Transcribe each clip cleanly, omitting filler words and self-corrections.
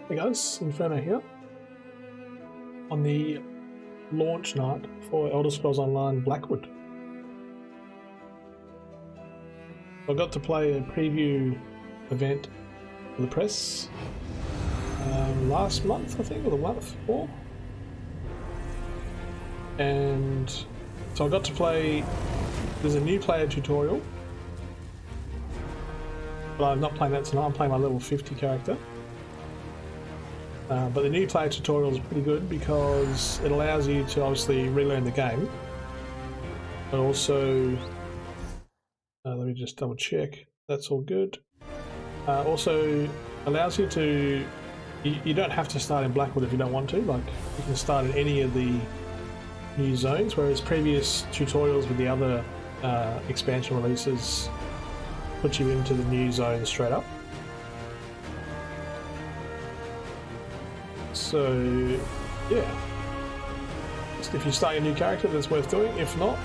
Hey guys, Inferno here. On the launch night for Elder Scrolls Online Blackwood. I got to play a preview event for the press last month, I think, or the month before. And so I got to play, there's a new player tutorial, but I'm not playing that tonight, I'm playing my level 50 character. But the new player tutorial is pretty good because it allows you to obviously relearn the game, but also, let me just double check, that's all good. Also allows you to, you don't have to start in Blackwood if you don't want to, like you can start in any of the new zones, whereas previous tutorials with the other expansion releases put you into the new zones straight up. So, yeah, if you start a new character, that's worth doing. If not,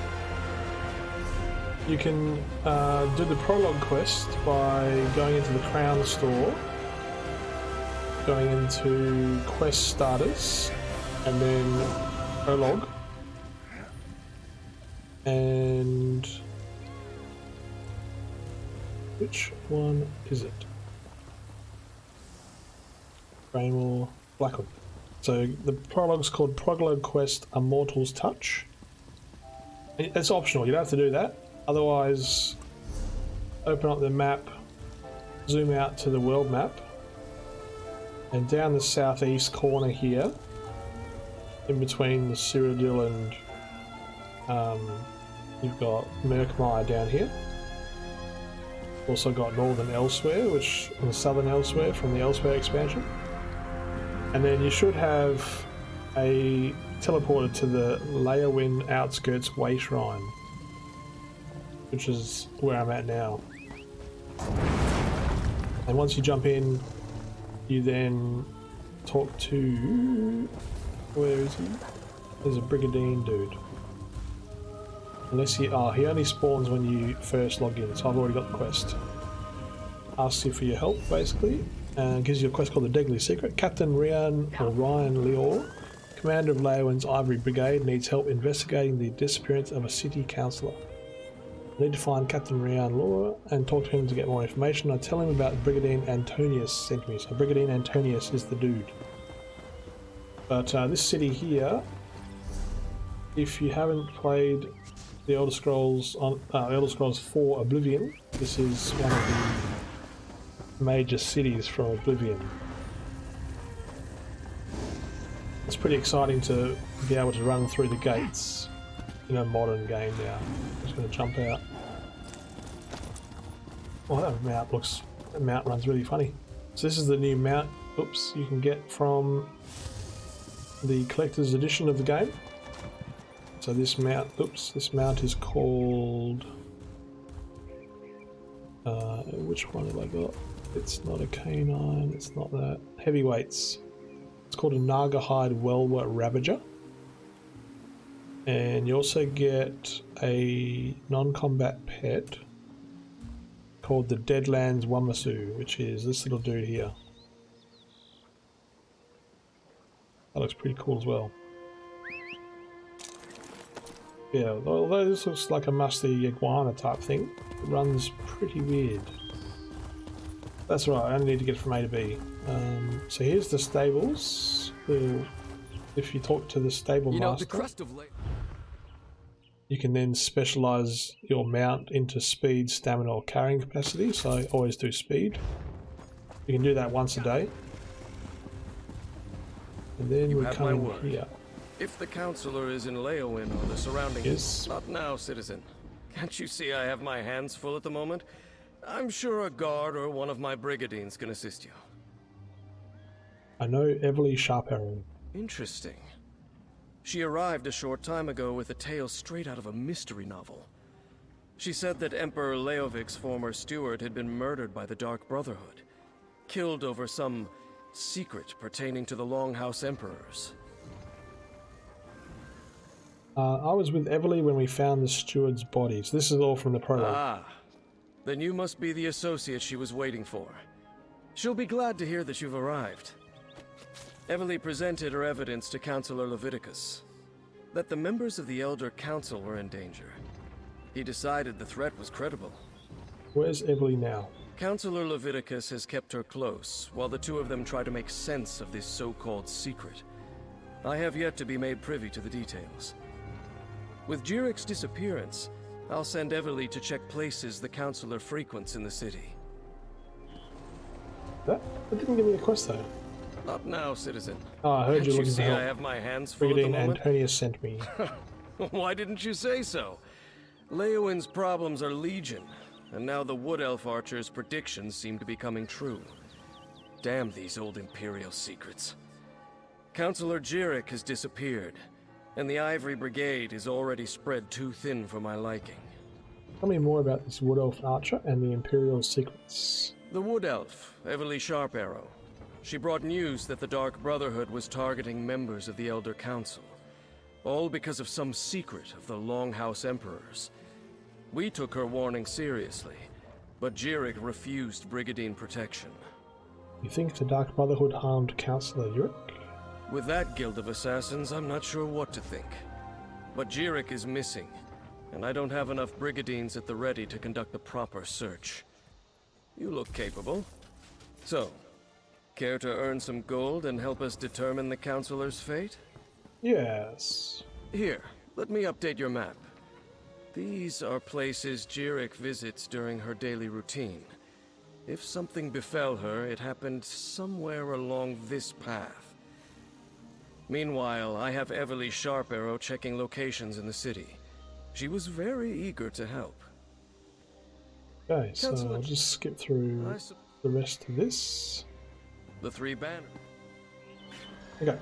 you can do the Prologue Quest by going into the Crown store, going into Quest Starters, and then Prologue, and which one is it? Brainwall. Blackwood. So the prologue's called Prologue Quest: A Mortal's Touch. It's optional, you don't have to do that. Otherwise, open up the map, zoom out to the world map, and down the southeast corner here, in between the Cyrodiil and you've got Murky down here. Also got Northern Elsewhere, which is Southern Elsewhere from the Elsewhere expansion. And then you should have a teleporter to the Leowin Outskirts Way Shrine, which is where I'm at now. And once you jump in, you then talk to, where is he? There's a Brigandine dude. Unless he only spawns when you first log in, so I've already got the quest. Asks you for your help, basically. Gives you a quest called the Deadly Secret. Captain Ryan Leor, commander of Leowin's Ivory Brigade, needs help investigating the disappearance of a city councillor. I need to find Captain Ryan Leor and talk to him to get more information. I tell him about Brigandine Antonius sent me. So Brigandine Antonius is the dude. But this city here, if you haven't played the Elder Scrolls on Elder Scrolls 4 Oblivion, this is one of the major cities from Oblivion. It's pretty exciting to be able to run through the gates in a modern game now. I'm just going to jump out. Oh, that mount runs really funny. So this is the new mount, oops, you can get from the collector's edition of the game. So this mount, this mount is called, which one have I got? It's not a canine, it's not that. Heavyweights. It's called a Nagarhide Welwa Ravager. And you also get a non-combat pet called the Deadlands Wamasu, which is this little dude here. That looks pretty cool as well. Yeah, although this looks like a musty iguana type thing, it runs pretty weird. That's right, I only need to get from A to B. So here's the stables. If you talk to the stable master, you can then specialise your mount into speed, stamina or carrying capacity, so I always do speed. You can do that once a day. And then we come in here. If the councillor is in Leowin or the surrounding... Yes. Not now, citizen. Can't you see I have my hands full at the moment? I'm sure a guard or one of my brigadines can assist you. I know Everly Sharparrow. Interesting. She arrived a short time ago with a tale straight out of a mystery novel. She said that Emperor Leovic's former steward had been murdered by the Dark Brotherhood, killed over some secret pertaining to the Longhouse Emperors. I was with Everly when we found the steward's bodies. This is all from the prologue. Ah, then you must be the associate she was waiting for. She'll be glad to hear that you've arrived. Evely presented her evidence to Councillor Leviticus, that the members of the Elder Council were in danger. He decided the threat was credible. Where's Evely now? Councillor Leviticus has kept her close, while the two of them try to make sense of this so-called secret. I have yet to be made privy to the details. With Jirek's disappearance, I'll send Evely to check places the Councillor frequents in the city. That didn't give me a quest though. Not now, citizen. Oh, I heard Can't you looking see for help. I have my hands full at the Brigadier moment? Antonius sent me. Why didn't you say so? Leowin's problems are legion, and now the Wood Elf Archer's predictions seem to be coming true. Damn these old Imperial secrets. Councillor Jirek has disappeared, and the Ivory Brigade is already spread too thin for my liking. Tell me more about this Wood Elf Archer and the Imperial secrets. The Wood Elf, Evely Sharparrow. She brought news that the Dark Brotherhood was targeting members of the Elder Council, all because of some secret of the Longhouse Emperors. We took her warning seriously, but Jirek refused Brigadine protection. You think the Dark Brotherhood harmed Councillor Yurik? With that guild of assassins, I'm not sure what to think. But Jirek is missing, and I don't have enough Brigadines at the ready to conduct the proper search. You look capable. So, care to earn some gold and help us determine the Councillor's fate? Yes. Here, let me update your map. These are places Jirek visits during her daily routine. If something befell her, it happened somewhere along this path. Meanwhile, I have Evely Sharparrow checking locations in the city. She was very eager to help. Okay, so I'll just skip through the rest of this. The three banners. Okay.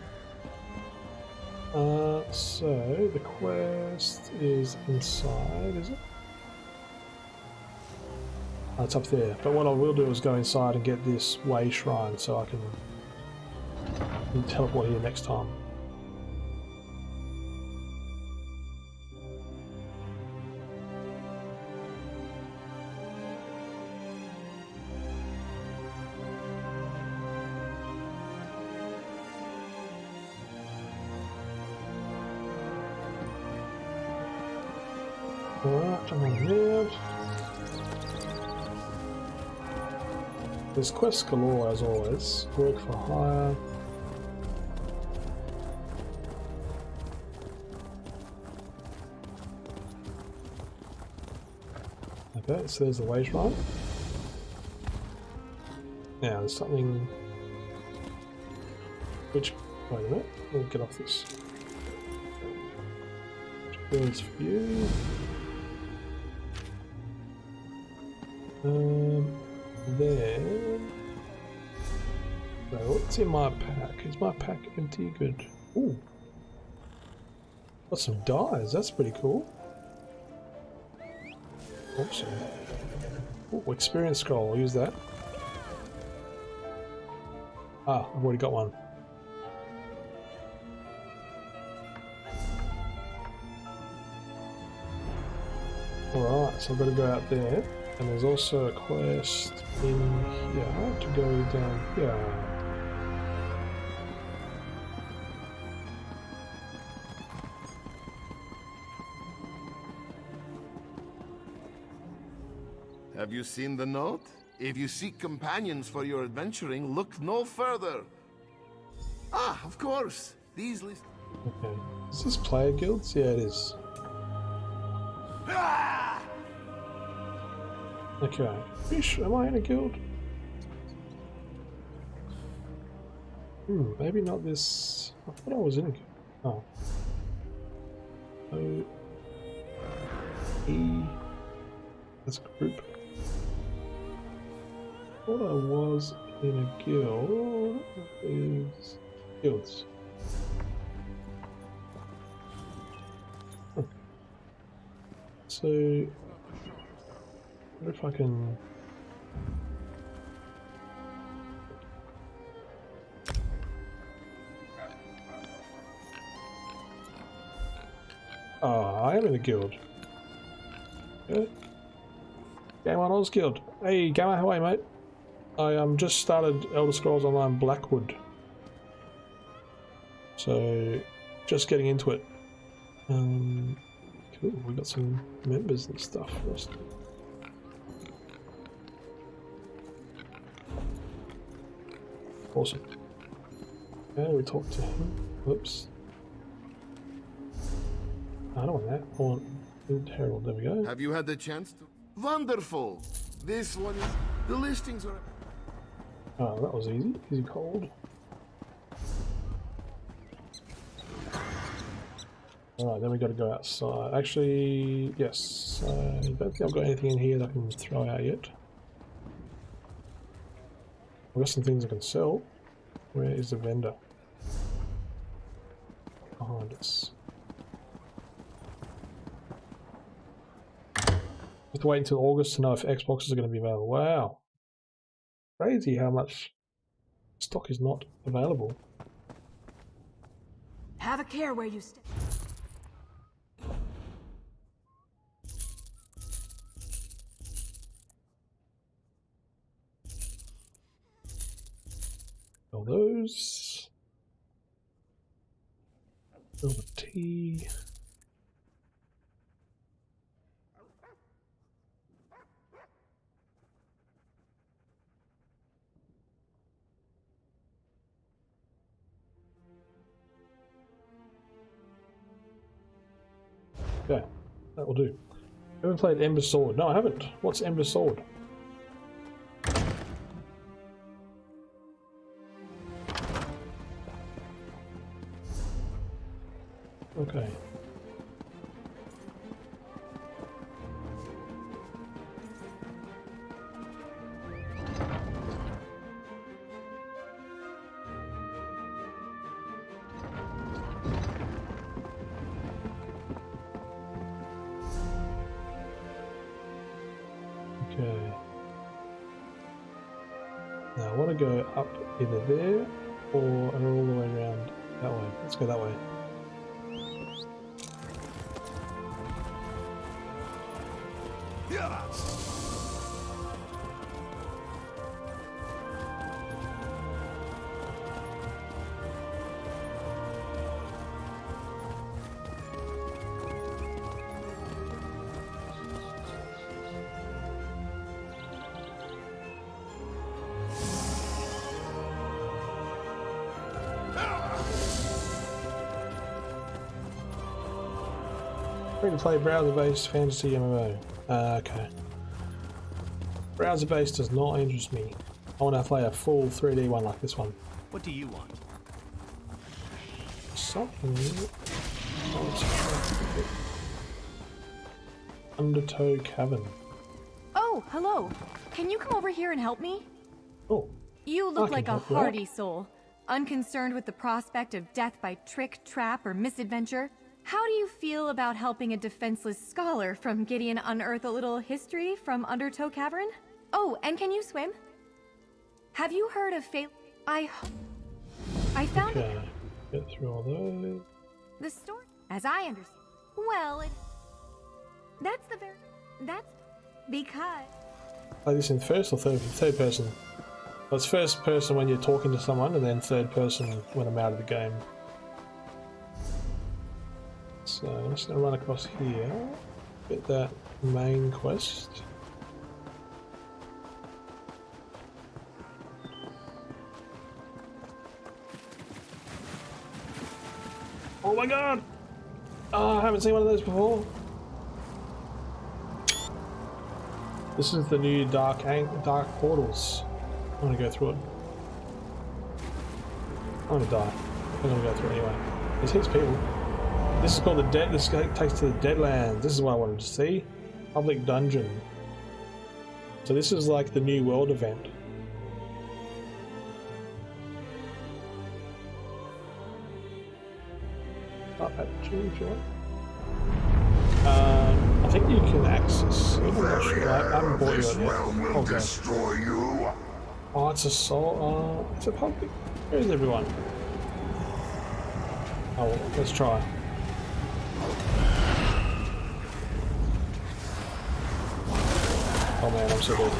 So the quest is inside, is it? Oh, it's up there. But what I will do is go inside and get this way shrine so I can teleport here next time. Alright, I'm on here. There's quests galore as always. Work for hire. Okay, so there's the wage run. Now there's something which, wait a minute, we'll get off this. Builds for you. Then, so what's in my pack? Is my pack empty? Good. Ooh, got some dyes. That's pretty cool. Awesome. Ooh, experience scroll. I'll use that. Ah, I've already got one. Alright, so I've got to go out there. And there's also a quest in here to go down here. Have you seen the note? If you seek companions for your adventuring, look no further. Ah, of course. These lists. Okay. Is this player guilds? Yeah, it is. Ah! Okay. Fish, am I in a guild? Maybe not this. I thought I was in a guild. Oh. O E. That's a group. I thought I was in a guild. Is guilds. So, I wonder if I can. Oh, I am in a guild. Good. Game on Oz Guild. Hey, Gamma, how are you, mate? I just started Elder Scrolls Online Blackwood. So, just getting into it. Cool, we got some members and stuff for us. Awesome. Okay, we talked to him. Whoops. I don't want that. I want Herald. There we go. Have you had the chance to? Wonderful. This one is. The listings are. Oh, that was easy. Easy cold. Alright, then we got to go outside. Actually, yes. I don't think I've got anything in here that I can throw out yet. I've got some things I can sell. Where is the vendor? Behind us. Have to wait until August to know if Xboxes are going to be available. Wow. Crazy how much stock is not available. Have a care where you stay. All those. Fill the tea. Okay, that will do. Ever played Ember Sword? No, I haven't. What's Ember Sword? Okay. Okay. Now I want to go up either there or all the way around that way. Let's go that way. Free to play browser-based fantasy MMO. Okay. Browser-based does not interest me. I want to play a full 3D one like this one. What do you want? Something. Undertow Cavern. Oh, hello. Can you come over here and help me? Oh. You look I like can a help you out. hardy soul, unconcerned with the prospect of death by trick, trap, or misadventure. How do you feel about helping a defenseless scholar from Gideon unearth a little history from Undertow Cavern? Oh, and can you swim? Have you heard of I found it. Okay. Get through all those. The story, as I understand. Well, that's because. Play this in first or third person? Well, it's first person when you're talking to someone, and then third person when I'm out of the game. So I'm just going to run across here, get that main quest. Oh my god! Oh, I haven't seen one of those before. This is the new dark portals. I'm gonna go through it. I'm gonna die. I'm gonna go through it anyway. This hits people. This is called the Dead. This takes to the Deadlands. This is what I wanted to see. Public dungeon. So this is like the new world event. Up at G if you want. I think you can access. I'm not sure. I haven't bought you it yet. Oh, Destroy you. Oh, it's a soul. It's a public. Where is everyone? Oh, well, let's try. Oh man, I'm so good.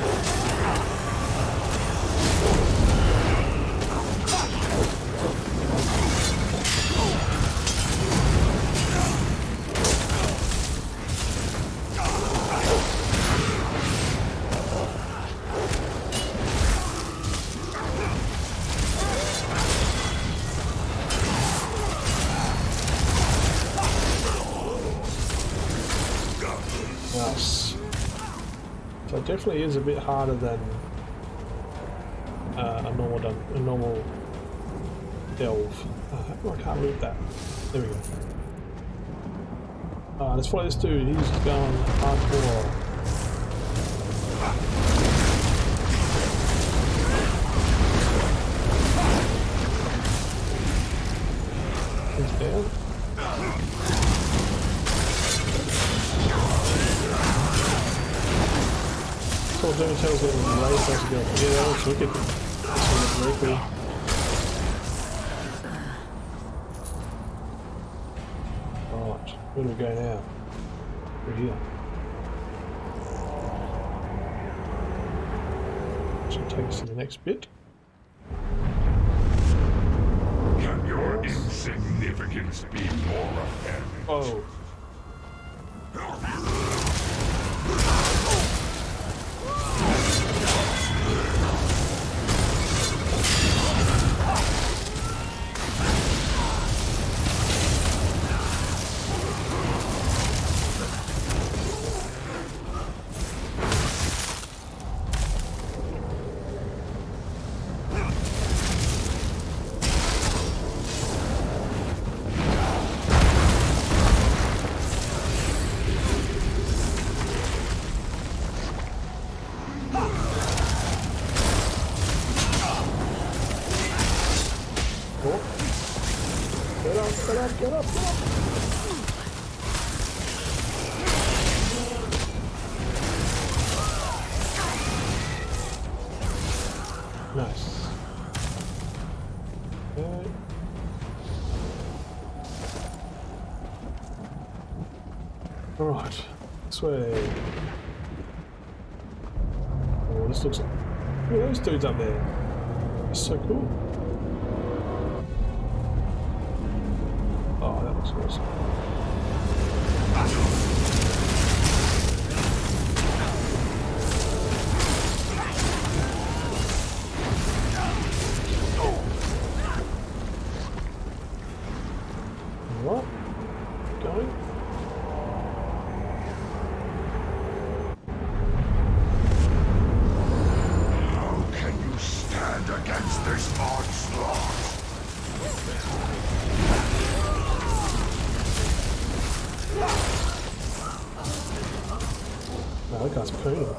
definitely is a bit harder than a normal delve. I can't read that. There we go. Let's follow this dude. He's going hardcore. He's down. So Doom tells me right supposed to go. Yeah, that looks wicked. This one looks very cool. Right, where do we go now? We're here. Should take us to the next bit. Can your insignificance be more apparent? Oh. Get up! Nice. Okay. Alright, this way. Oh, this looks like... Look at those dudes up there. That's so cool. Oh, that looks awesome. What? Going? How can you stand against this onslaught? No, that guy's pooning.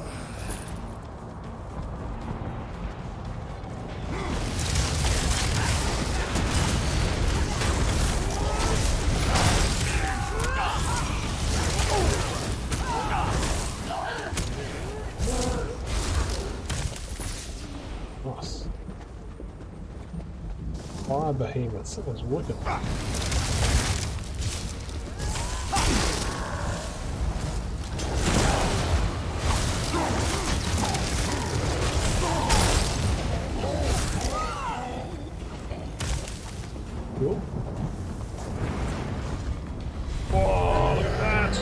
Nice. Fire behemoths, that was wicked. Cool. Oh, look at that!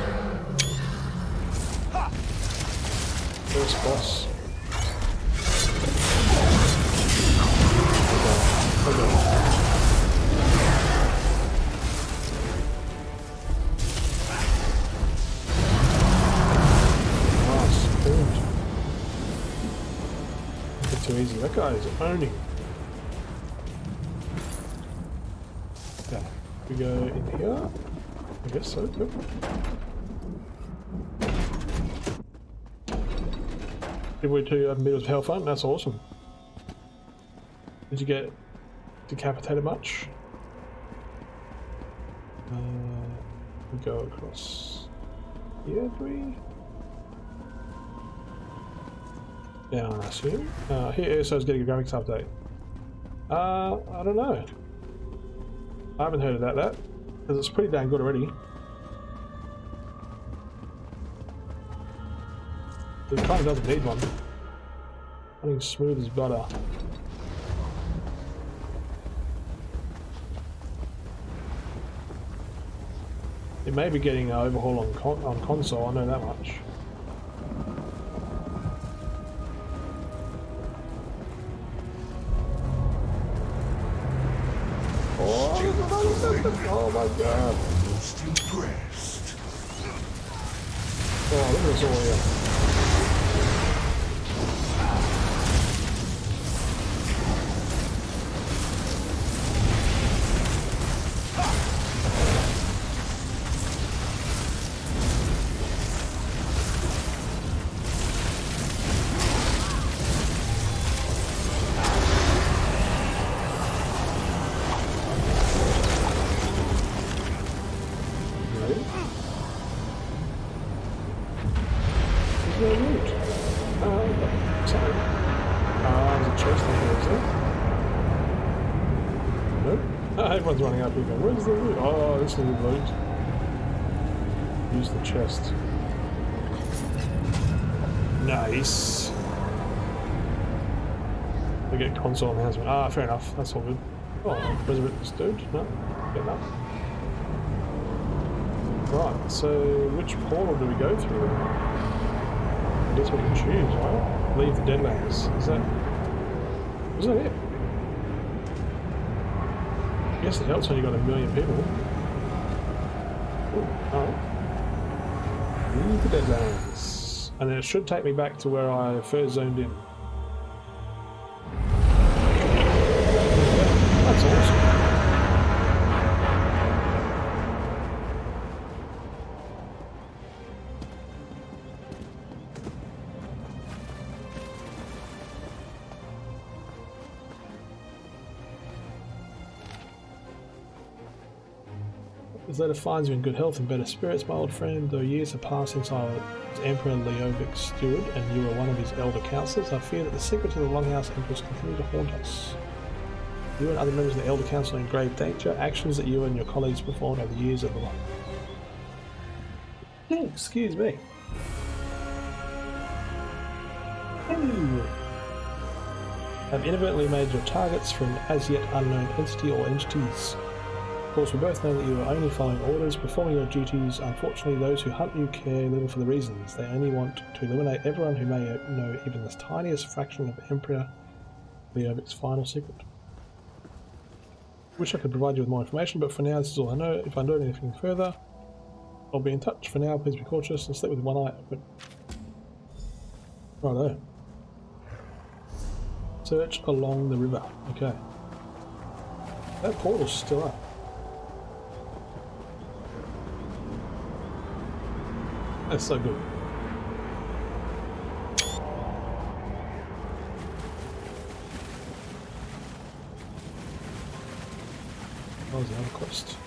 First boss. Okay. Nice, good. A bit too easy. That guy is owning. Okay, we go in here. I guess so. Yep. Giveaway to meters of Hellfront. That's awesome. Did you get decapitated much? We go across here, do we? Down, I assume. Here, so I was getting a graphics update. I don't know. I haven't heard about that, because it's pretty dang good already. It kind of doesn't need one. Running smooth as butter. It may be getting an overhaul on console, I know that much. Oh my god! Most impressed. Oh, look at this all here. Everyone's running up here going, where's the loot? Oh, this is the loot. Use the chest. Nice. We get console enhancement. Ah, fair enough. That's all good. Oh, resurrect dude? No? Get enough. Right, so which portal do we go through? I guess we can choose, right? Leave the Deadlands. Is that it? I guess it helps when you got 1 million people. Ooh, alright. Leave the Deadlands. And then it should take me back to where I first zoned in. That's awesome. This letter finds you in good health and better spirits, my old friend. Though years have passed since I was Emperor Leovic's steward and you were one of his elder councillors, I fear that the secrets of the Longhouse Empress continue to haunt us. You and other members of the Elder Council are in grave danger. Actions that you and your colleagues performed over the years of the long. Excuse me. Have inadvertently made your targets for an as yet unknown entity or entities. Of course, we both know that you are only following orders, performing your duties. Unfortunately, those who hunt you care little for the reasons. They only want to eliminate everyone who may know even the tiniest fraction of Emperor Leovic's final secret. Wish I could provide you with more information, but for now this is all I know. If I know anything further, I'll be in touch. For now, please be cautious and sleep with one eye open. Righto. Search along the river. Okay. That portal's still up. That's so good. That was another quest.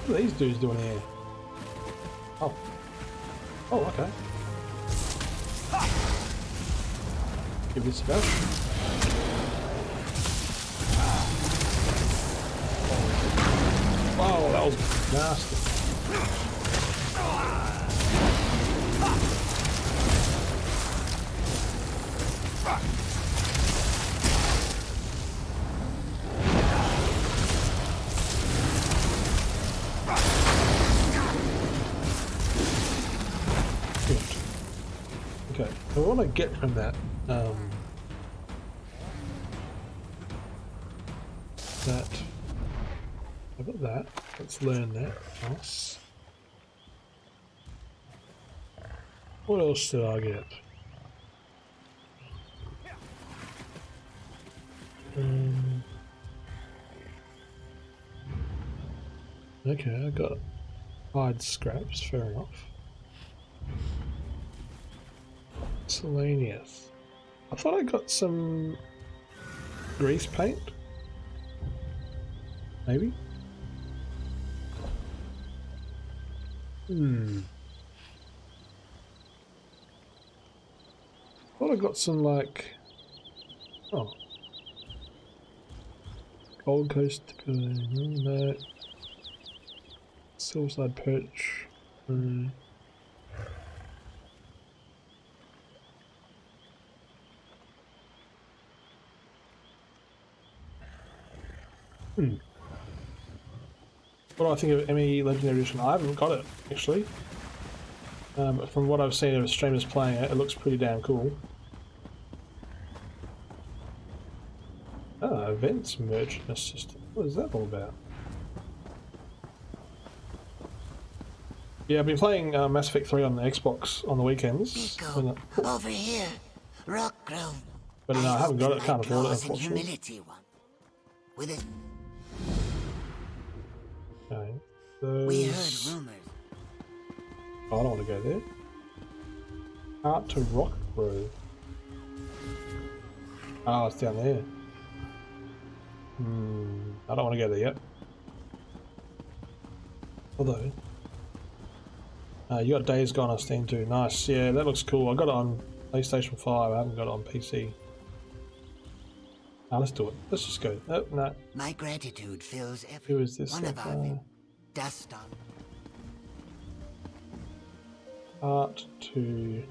What are these dudes doing here? Oh. Oh, okay. Give this a go. Oh, that was nasty. Okay, so what I get from that, I've got that, let's learn that, nice. What else did I get? Okay, I got hide scraps, fair enough. Miscellaneous. I thought I got some grease paint. Maybe? Thought I got some like... Oh. Gold Coast... No. Silverside Perch... What do I think of ME Legendary Edition? I haven't got it, actually. From what I've seen of streamers playing it, it looks pretty damn cool. Ah, Events Merchant Assistant. What is that all about? Yeah, I've been playing Mass Effect 3 on the Xbox on the weekends. Nico, over here, Rock Grove. But no, I haven't got it, can't afford it, unfortunately. Humility one. With it, Okay. we heard rumors. Oh, I don't want to go there. Out to Rock Grove. Oh, it's down there. I don't want to go there yet. Although, you got Days Gone on Steam too. Nice. Yeah, that looks cool. I got it on PlayStation 5. I haven't got it on PC. Now let's do it. Let's just go. Oh, no. My gratitude fills Who every is this? one of our dust on. Part 2.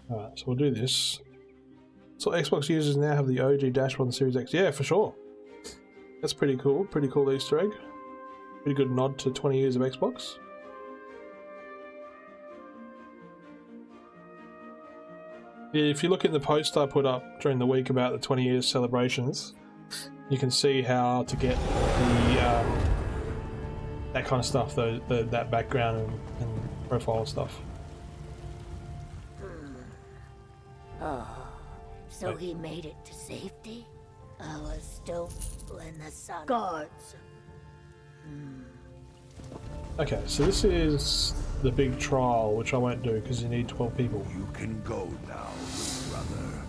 Alright, so we'll do this. So Xbox users now have the OG dashboard on the Series X. Yeah, for sure. That's pretty cool. Pretty cool Easter egg. Pretty good nod to 20 years of Xbox. Yeah, if you look at the post I put up during the week about the 20 years celebrations, you can see how to get the that kind of stuff, that background and profile stuff. So he made it to safety? I was still in the sun. Guards. Okay, so this is the big trial, which I won't do because you need 12 people. You can go now, brother.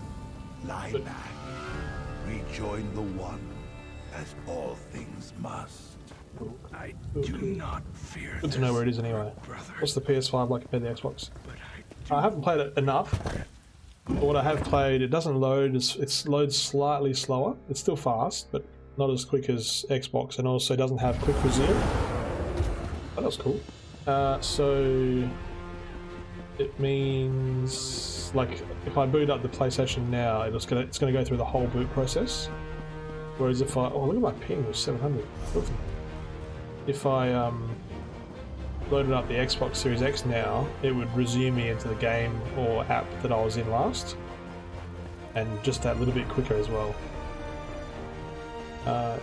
Lie back. Rejoin the One, as all things must. I do not fear. Good to know where it is anyway. What's the PS5 like compared to the Xbox? I haven't played it enough. But what I have played, it doesn't load. It loads slightly slower. It's still fast, but not as quick as Xbox, and also doesn't have quick resume. Oh, that's cool. So it means, like, if I boot up the PlayStation now, it's gonna go through the whole boot process. Whereas if I look at my ping, it's 700. If I loaded up the Xbox Series X now, it would resume me into the game or app that I was in last, and just that little bit quicker as well.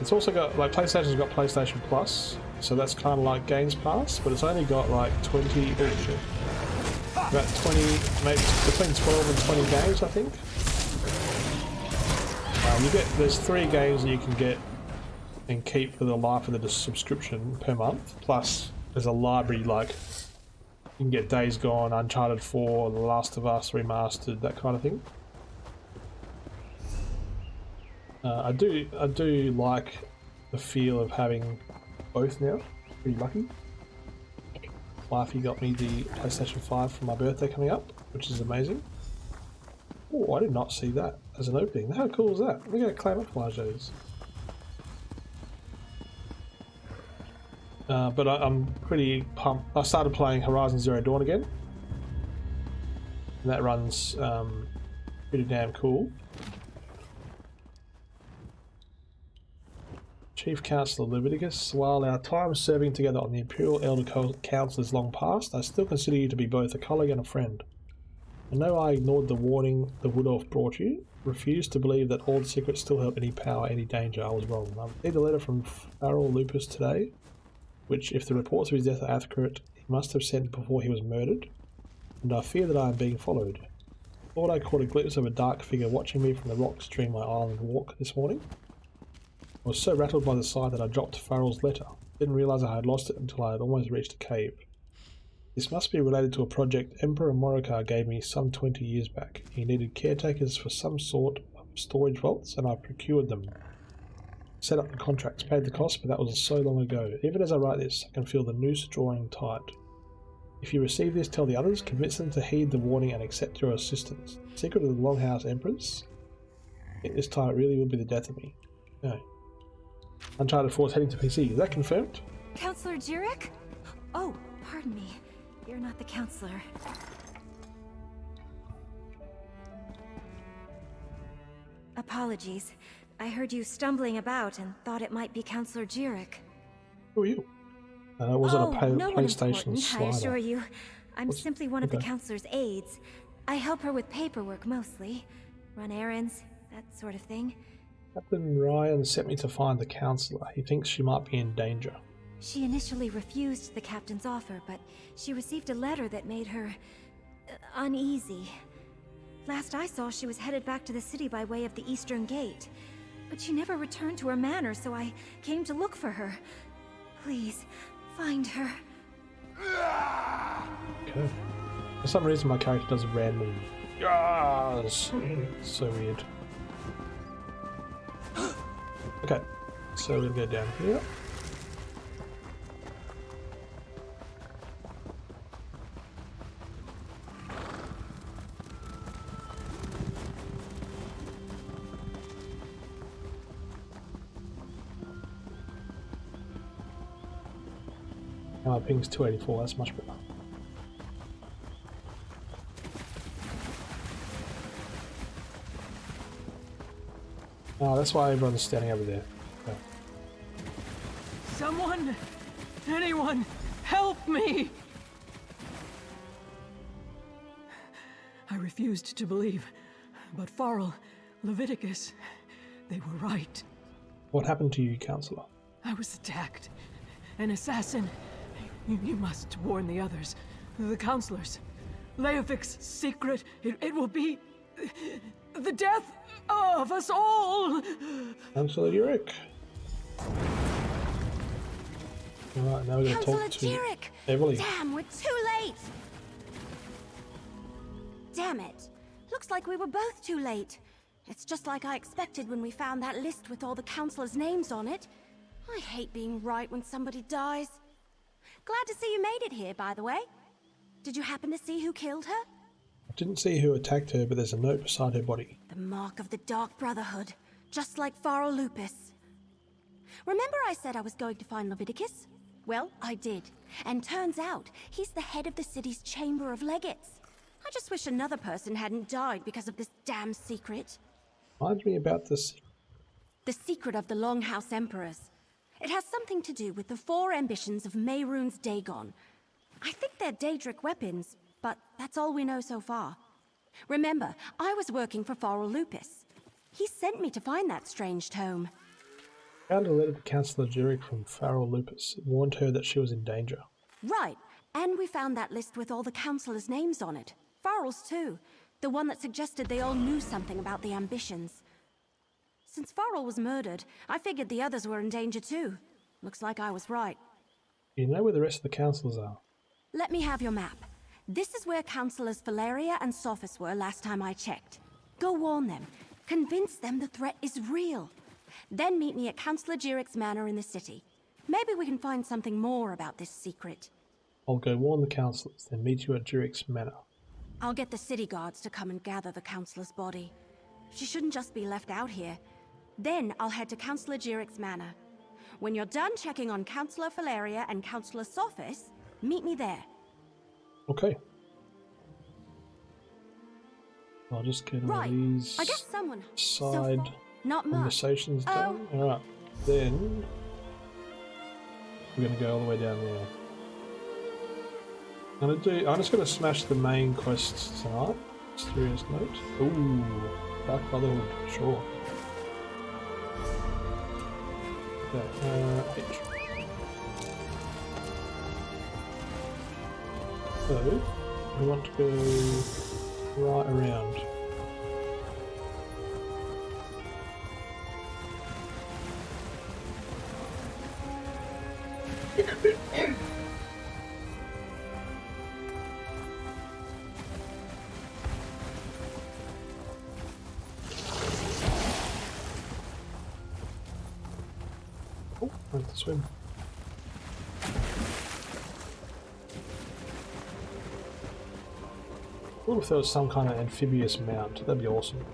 It's also got, like, PlayStation's got PlayStation Plus, so that's kind of like Games Pass, but it's only got like 20, about 20, maybe between 12 and 20 games, I think. There's 3 games that you can get and keep for the life of the subscription per month, plus there's a library, like, you can get Days Gone, Uncharted 4, The Last of Us Remastered, that kind of thing. I do like the feel of having both now. Pretty lucky. Wifey got me the PlayStation 5 for my birthday coming up, which is amazing. Oh, I did not see that as an opening. How cool is that? Look at how camouflage that is. But I'm pretty pumped. I started playing Horizon Zero Dawn again, and that runs pretty damn cool. Chief Counselor Leviticus, while our time serving together on the Imperial Elder Council is long past, I still consider you to be both a colleague and a friend. I know I ignored the warning the Wood Elf brought you, refused to believe that all the secrets still held any power, any danger. I was wrong. I received a letter from Farrell Lupus today, which, if the reports of his death are accurate, he must have sent before he was murdered, and I fear that I am being followed. I thought I caught a glimpse of a dark figure watching me from the rocks during my island walk this morning. I was so rattled by the sight that I dropped Farrell's letter. Didn't realise I had lost it until I had almost reached a cave. This must be related to a project Emperor Morikar gave me some 20 years back. He needed caretakers for some sort of storage vaults, and I procured them. Set up the contracts, paid the cost, but that was so long ago. Even as I write this, I can feel the noose drawing tight. If you receive this, tell the others, convince them to heed the warning and accept your assistance. The secret of the Longhouse Emperors? I think this time it really will be the death of me. No. Uncharted 4 is heading to PC. Is that confirmed? Counselor Jurek? Oh, pardon me. You're not the counselor. Apologies. I heard you stumbling about and thought it might be Counselor Jurek. Who are you? It wasn't a no PlayStation one slider. I assure you. I'm simply one of the counselor's aides. I help her with paperwork mostly. Run errands, that sort of thing. Captain Ryan sent me to find the counselor. He thinks she might be in danger. She initially refused the captain's offer, but she received a letter that made her uneasy. Last I saw, she was headed back to the city by way of the Eastern Gate. But she never returned to her manor, so I came to look for her. Please, find her. Okay. For some reason my character does random yes! So weird. Okay, so we're gonna go down here. My ping's 284, that's much better. Oh, that's why everyone's standing over there. Okay. Someone! Anyone! Help me! I refused to believe, but Farrell, Leviticus, they were right. What happened to you, Counselor? I was attacked. An assassin. You must warn the others. The counselors. Leofic's secret. It will be the death of us all! Counselor Jurek. Alright, now we're going to talk to Jurek! Everly. Damn, we're too late! Damn it. Looks like we were both too late. It's just like I expected when we found that list with all the counselors' names on it. I hate being right when somebody dies. Glad to see you made it here, by the way. Did you happen to see who killed her? I didn't see who attacked her, but there's a note beside her body. The mark of the Dark Brotherhood, just like Farrell Lupus. Remember I said I was going to find Leviticus? Well, I did. And turns out, he's the head of the city's Chamber of Legates. I just wish another person hadn't died because of this damn secret. Reminds me about this. The secret of the Longhouse Emperors. It has something to do with the 4 ambitions of Mehrunes Dagon. I think they're Daedric weapons, but that's all we know so far. Remember, I was working for Farrell Lupus. He sent me to find that strange tome. Found a letter to Councillor Jurek from Farrell Lupus. It warned her that she was in danger. Right, and we found that list with all the counselors' names on it. Farrell's too. The one that suggested they all knew something about the ambitions. Since Farrell was murdered, I figured the others were in danger too. Looks like I was right. You know where the rest of the councillors are? Let me have your map. This is where Councillors Valeria and Sophis were last time I checked. Go warn them. Convince them the threat is real. Then meet me at Councillor Jurek's manor in the city. Maybe we can find something more about this secret. I'll go warn the councillors, then meet you at Jurek's manor. I'll get the city guards to come and gather the councillor's body. She shouldn't just be left out here. Then I'll head to Councillor Jurek's manor. When you're done checking on Councillor Valeria and Councillor Sophis, meet me there. Okay. I'll just get all these I guess someone side not much. conversations done. Alright, then we're going to go all the way down there. I'm just going to smash the main quests tonight. Mysterious note. Ooh, Dark Brotherhood, sure. Okay, H. So, we want to go right around. Oh, I have to swim. What if there was some kind of amphibious mount? That'd be awesome.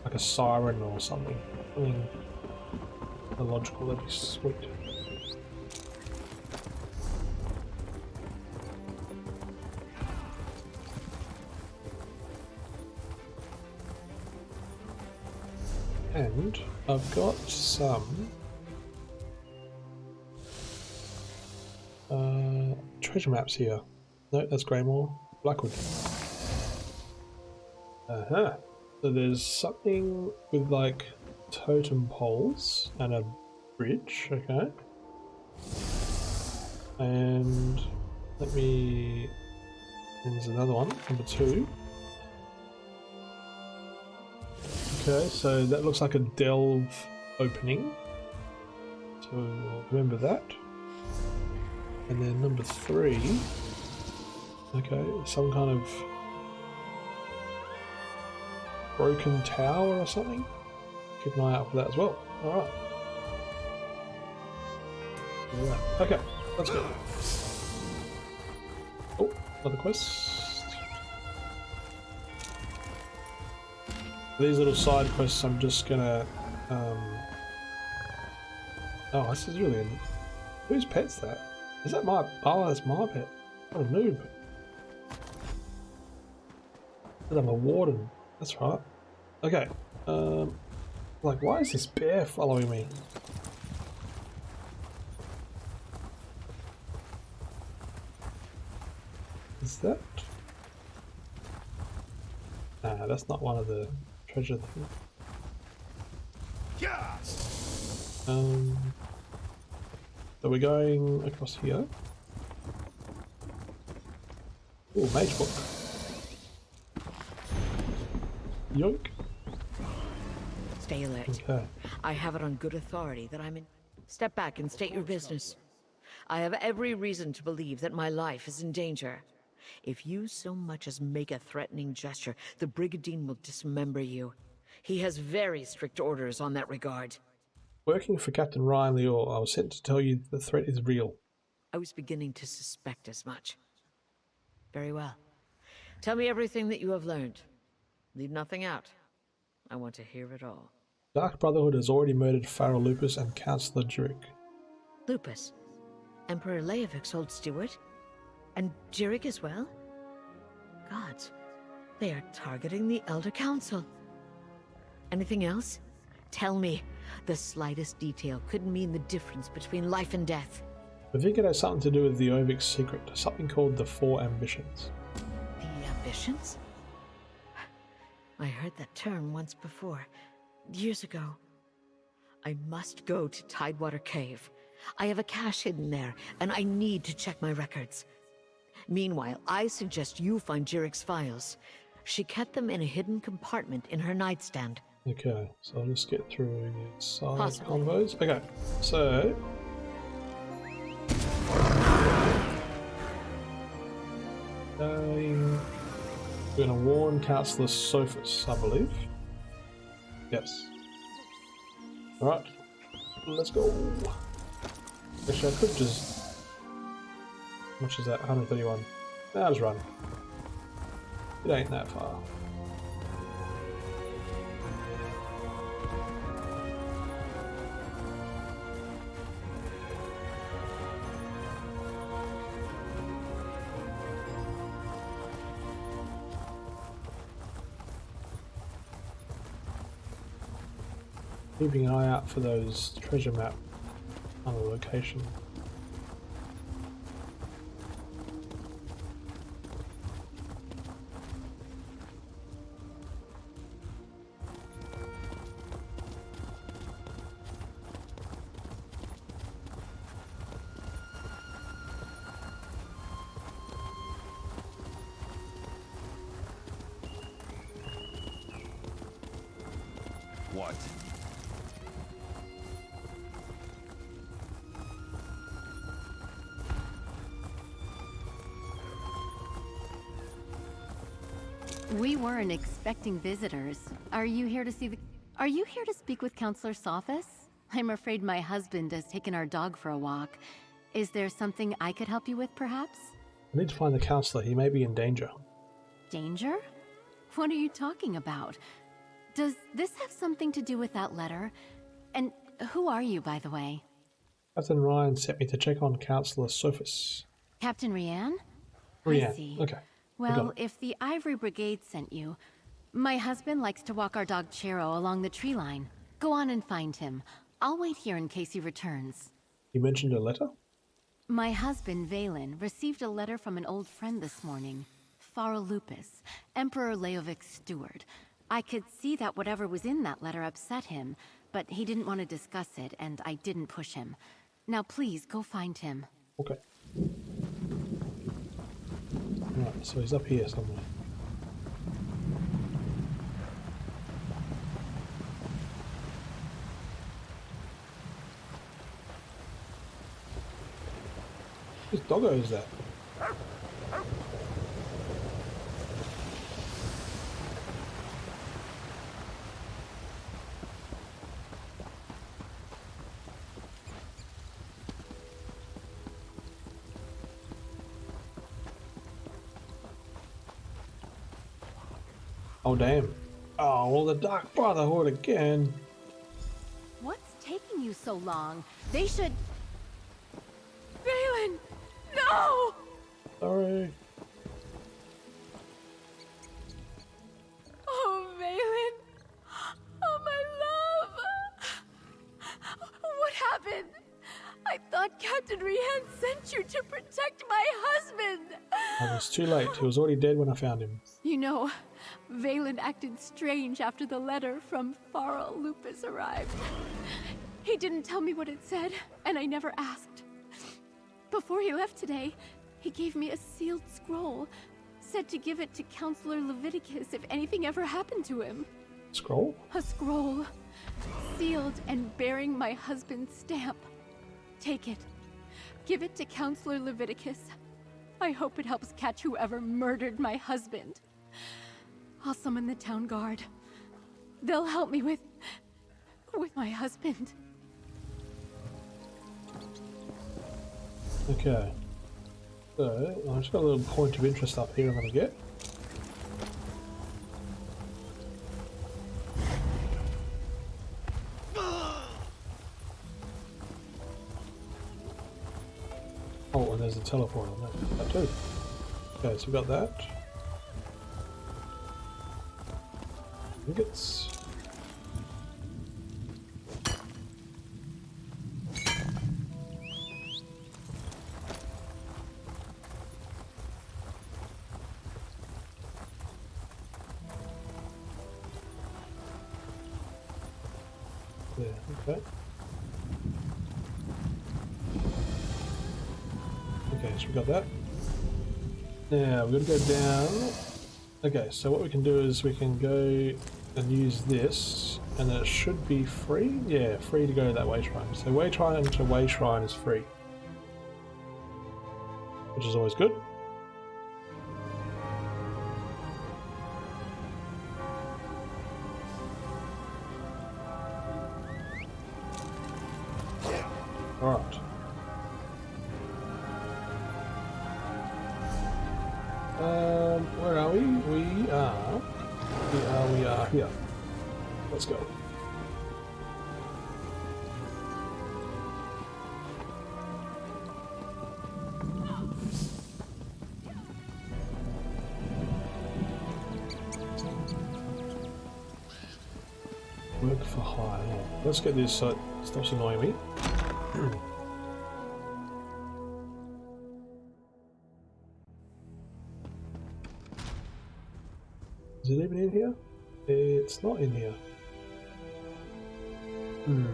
Like a siren or something. Something illogical, that'd be sweet. And I've got some treasure maps here. No, that's Greymore. Blackwood. So there's something with like totem poles and a bridge, okay. And there's another one, number 2. Okay, so that looks like a delve opening. So remember that. And then number 3. Okay, some kind of broken tower or something. Keep an eye out for that as well. Alright. Okay, let's go. Oh, another quest. These little side quests I'm just gonna oh, this is really whose pet's that? Is that my... Oh, that's my pet. What a noob. But I'm a warden. That's right. Okay. Like, why is this bear following me? Is that... Nah, that's not one of the treasure things. So we're going across here. Oh, mage book. Yoink. Stay alert. Okay. I have it on good authority that I'm in. Step back and state your business. I have every reason to believe that my life is in danger. If you so much as make a threatening gesture, the Brigandine will dismember you. He has very strict orders on that regard. Working for Captain Ryan Lior, I was sent to tell you the threat is real. I was beginning to suspect as much. Very well. Tell me everything that you have learned. Leave nothing out. I want to hear it all. Dark Brotherhood has already murdered Pharaoh Lupus and Councillor Jurek. Lupus? Emperor Leovik's old steward? And Jurek as well? Gods, they are targeting the Elder Council. Anything else? Tell me. The slightest detail could mean the difference between life and death. I think it has something to do with the Ovik's secret, something called the Four Ambitions. The ambitions? I heard that term once before, years ago. I must go to Tidewater Cave. I have a cache hidden there, and I need to check my records. Meanwhile, I suggest you find Jurek's files. She kept them in a hidden compartment in her nightstand. Okay, so I'll just get through the side Possibly. combos. Okay, so... we're going to warn Councillor Sophus, I believe. Yes. Alright, let's go. Actually, I could just... How much is that? 131. Nah, just run. It ain't that far. Keeping an eye out for those treasure map on the location. What? We weren't expecting visitors. Are you here to speak with Councillor Sophus? I'm afraid my husband has taken our dog for a walk. Is there something I could help you with, perhaps? I need to find the councillor. He may be in danger. Danger? What are you talking about? Does this have something to do with that letter? And who are you, by the way? Captain Ryan sent me to check on Councillor Sophus. Captain Rianne? Rianne, I see. okay. Well, if the Ivory Brigade sent you, my husband likes to walk our dog Chero along the tree line. Go on and find him. I'll wait here in case he returns. You mentioned a letter? My husband, Valen, received a letter from an old friend this morning. Pharaoh Lupus, Emperor Leovik's steward. I could see that whatever was in that letter upset him, but he didn't want to discuss it, and I didn't push him. Now please, go find him. Okay. Right, so he's up here somewhere. Whose doggo is that? Oh damn. Oh, well, the Dark Brotherhood again. What's taking you so long? They should... Valen! No! Sorry. Oh, Valen. Oh, my love. What happened? I thought Captain Rehan sent you to protect my husband. It was too late. He was already dead when I found him. You know, Valen acted strange after the letter from Farrell Lupus arrived. He didn't tell me what it said, and I never asked. Before he left today, he gave me a sealed scroll, said to give it to Counselor Leviticus if anything ever happened to him. Scroll? A scroll, sealed and bearing my husband's stamp. Take it. Give it to Counselor Leviticus. I hope it helps catch whoever murdered my husband. I'll summon the town guard. They'll help me with my husband. Okay. So, I've just got a little point of interest up here I'm going to get. Oh, and there's a teleport on that too. Okay, so we've got that. Ingots. Yeah, okay. Okay, so we got that. Now we're gonna go down. Okay, so what we can do is we can go and use this, and then it should be free. Yeah, free to go to that way shrine. So way shrine to way shrine is free, which is always good. All right. Where are we? We are here. Let's go. Work for hire. Let's get this so it stops annoying me. Is it even in here? It's not in here. In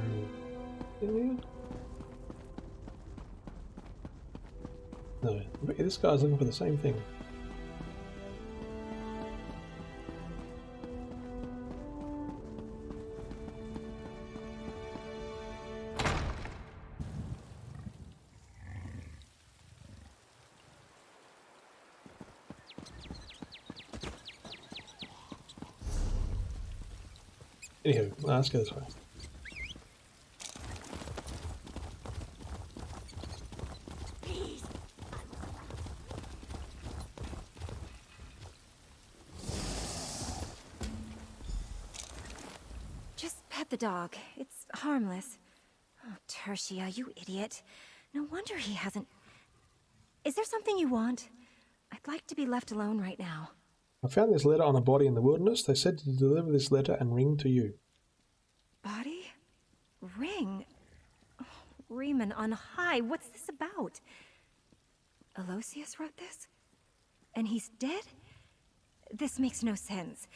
here? No. I bet you this guy's looking for the same thing. Anywho, let's go this way. Just pet the dog. It's harmless. Oh, Tertia, you idiot. No wonder he hasn't... Is there something you want? I'd like to be left alone right now. I found this letter on a body in the wilderness. They said to deliver this letter and ring to you. Body? Ring? Oh, Riemann on high. What's this about? Aloysius wrote this? And he's dead? This makes no sense.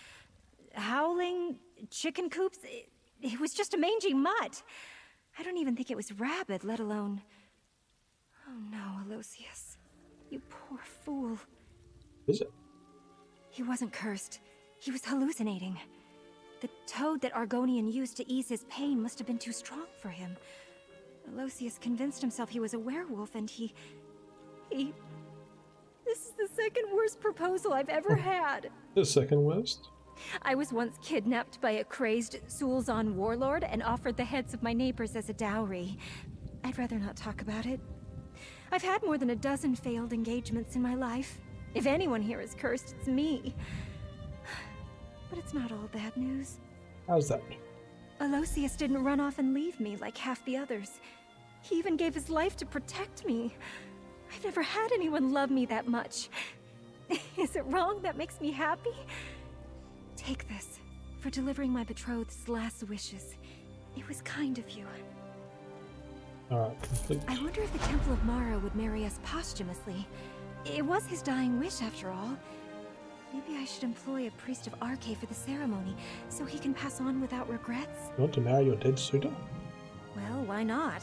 Howling? Chicken coops? It was just a mangy mutt. I don't even think it was rabid, let alone... Oh no, Aloysius. You poor fool. Is it? He wasn't cursed. He was hallucinating. The toad that Argonian used to ease his pain must have been too strong for him. Aloysius convinced himself he was a werewolf, and he... This is the second worst proposal I've ever had. The second worst? I was once kidnapped by a crazed Sulzon warlord and offered the heads of my neighbors as a dowry. I'd rather not talk about it. I've had more than a dozen failed engagements in my life. If anyone here is cursed, it's me. But it's not all bad news. How's that? Aloysius didn't run off and leave me like half the others. He even gave his life to protect me. I've never had anyone love me that much. Is it wrong that makes me happy? Take this for delivering my betrothed's last wishes. It was kind of you. Alright, complete. I wonder if the Temple of Mara would marry us posthumously. It was his dying wish, after all. Maybe I should employ a priest of Arche for the ceremony, so he can pass on without regrets. You want to marry your dead suitor? Well, why not?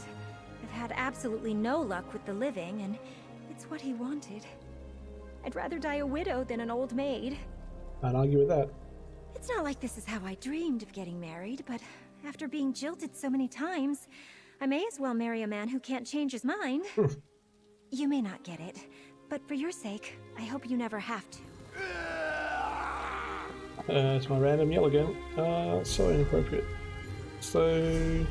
I've had absolutely no luck with the living, and it's what he wanted. I'd rather die a widow than an old maid. Can't argue with that. It's not like this is how I dreamed of getting married, but after being jilted so many times, I may as well marry a man who can't change his mind. You may not get it, but for your sake, I hope you never have to. It's my random yell again. So inappropriate. So...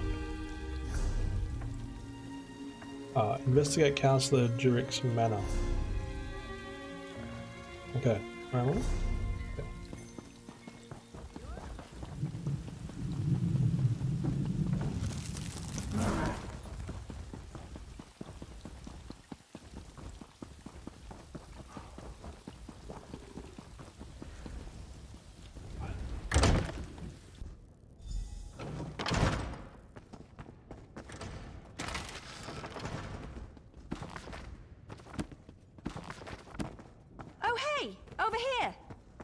investigate Councillor Jurik's manor. Okay, where am I? Okay. Over here!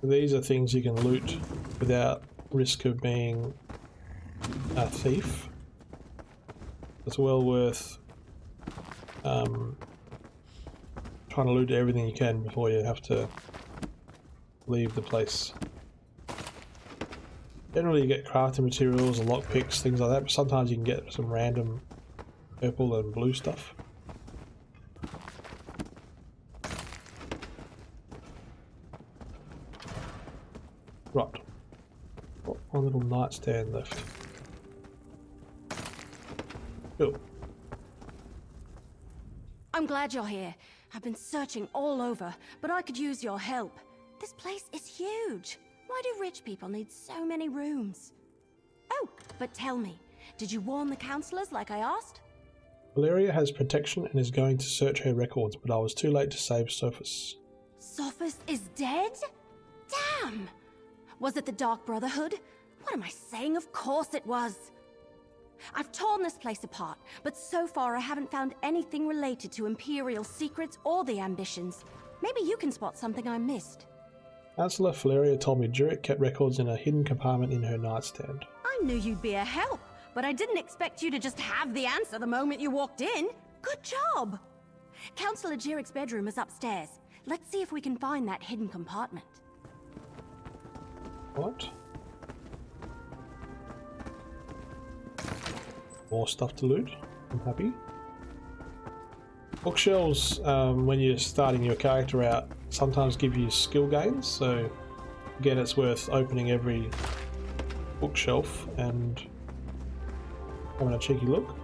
These are things you can loot without risk of being a thief. It's well worth trying to loot everything you can before you have to leave the place. Generally you get crafting materials and lockpicks, things like that, but sometimes you can get some random purple and blue stuff. Right. Got one little nightstand left. Cool. I'm glad you're here. I've been searching all over, but I could use your help. This place is huge. Why do rich people need so many rooms? Oh, but tell me, did you warn the counselors like I asked? Valeria has protection and is going to search her records, but I was too late to save Sophus. Sophus is dead? Damn! Was it the Dark Brotherhood? What am I saying? Of course it was! I've torn this place apart, but so far I haven't found anything related to Imperial secrets or the ambitions. Maybe you can spot something I missed. Councillor Valeria told me Jurik kept records in a hidden compartment in her nightstand. I knew you'd be a help, but I didn't expect you to just have the answer the moment you walked in. Good job! Councillor Jurik's bedroom is upstairs. Let's see if we can find that hidden compartment. What? More stuff to loot. I'm happy. Bookshelves, when you're starting your character out, sometimes give you skill gains, so again it's worth opening every bookshelf and having a cheeky look.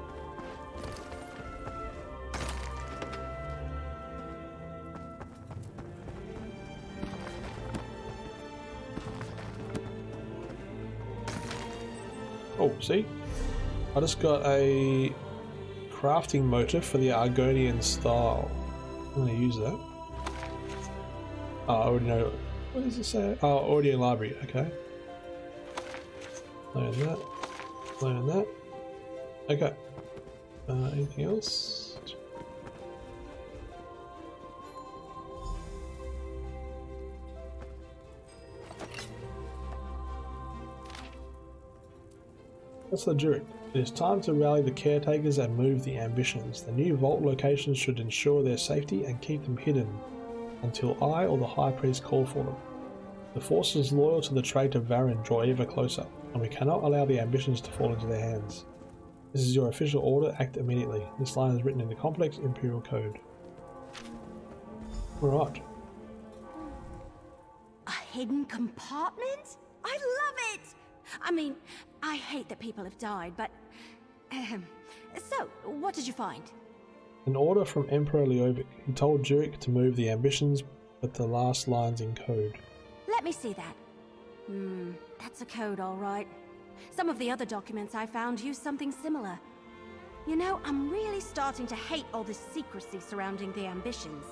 Oh, see? I just got a crafting motive for the Argonian style. I'm going to use that. Oh, I already know. What does it say? Oh, audio library. Okay. Learn that. Learn that. Okay. Anything else? That's the Jurik. It is time to rally the caretakers and move the ambitions. The new vault locations should ensure their safety and keep them hidden until I or the High Priest call for them. The forces loyal to the traitor Varen draw ever closer, and we cannot allow the ambitions to fall into their hands. This is your official order, act immediately. This line is written in the complex Imperial code. Right. A hidden compartment? I love it! I mean, I hate that people have died, but... So, what did you find? An order from Emperor Leovic. He told Jurik to move the ambitions, but the last lines in code. Let me see that. That's a code, all right. Some of the other documents I found use something similar. You know, I'm really starting to hate all this secrecy surrounding the ambitions.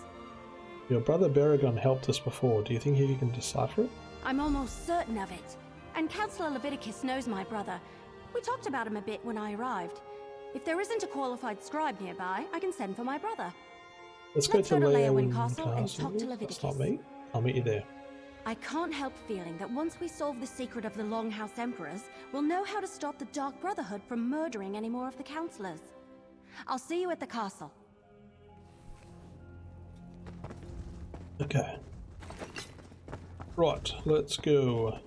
Your brother Baragon helped us before. Do you think he can decipher it? I'm almost certain of it. And Councillor Leviticus knows my brother. We talked about him a bit when I arrived. If there isn't a qualified scribe nearby, I can send for my brother. Let's go to Leyawiin Castle and talk to Leviticus. That's not me. I'll meet you there. I can't help feeling that once we solve the secret of the Longhouse Emperors, we'll know how to stop the Dark Brotherhood from murdering any more of the councillors. I'll see you at the castle. Okay. Right, let's go.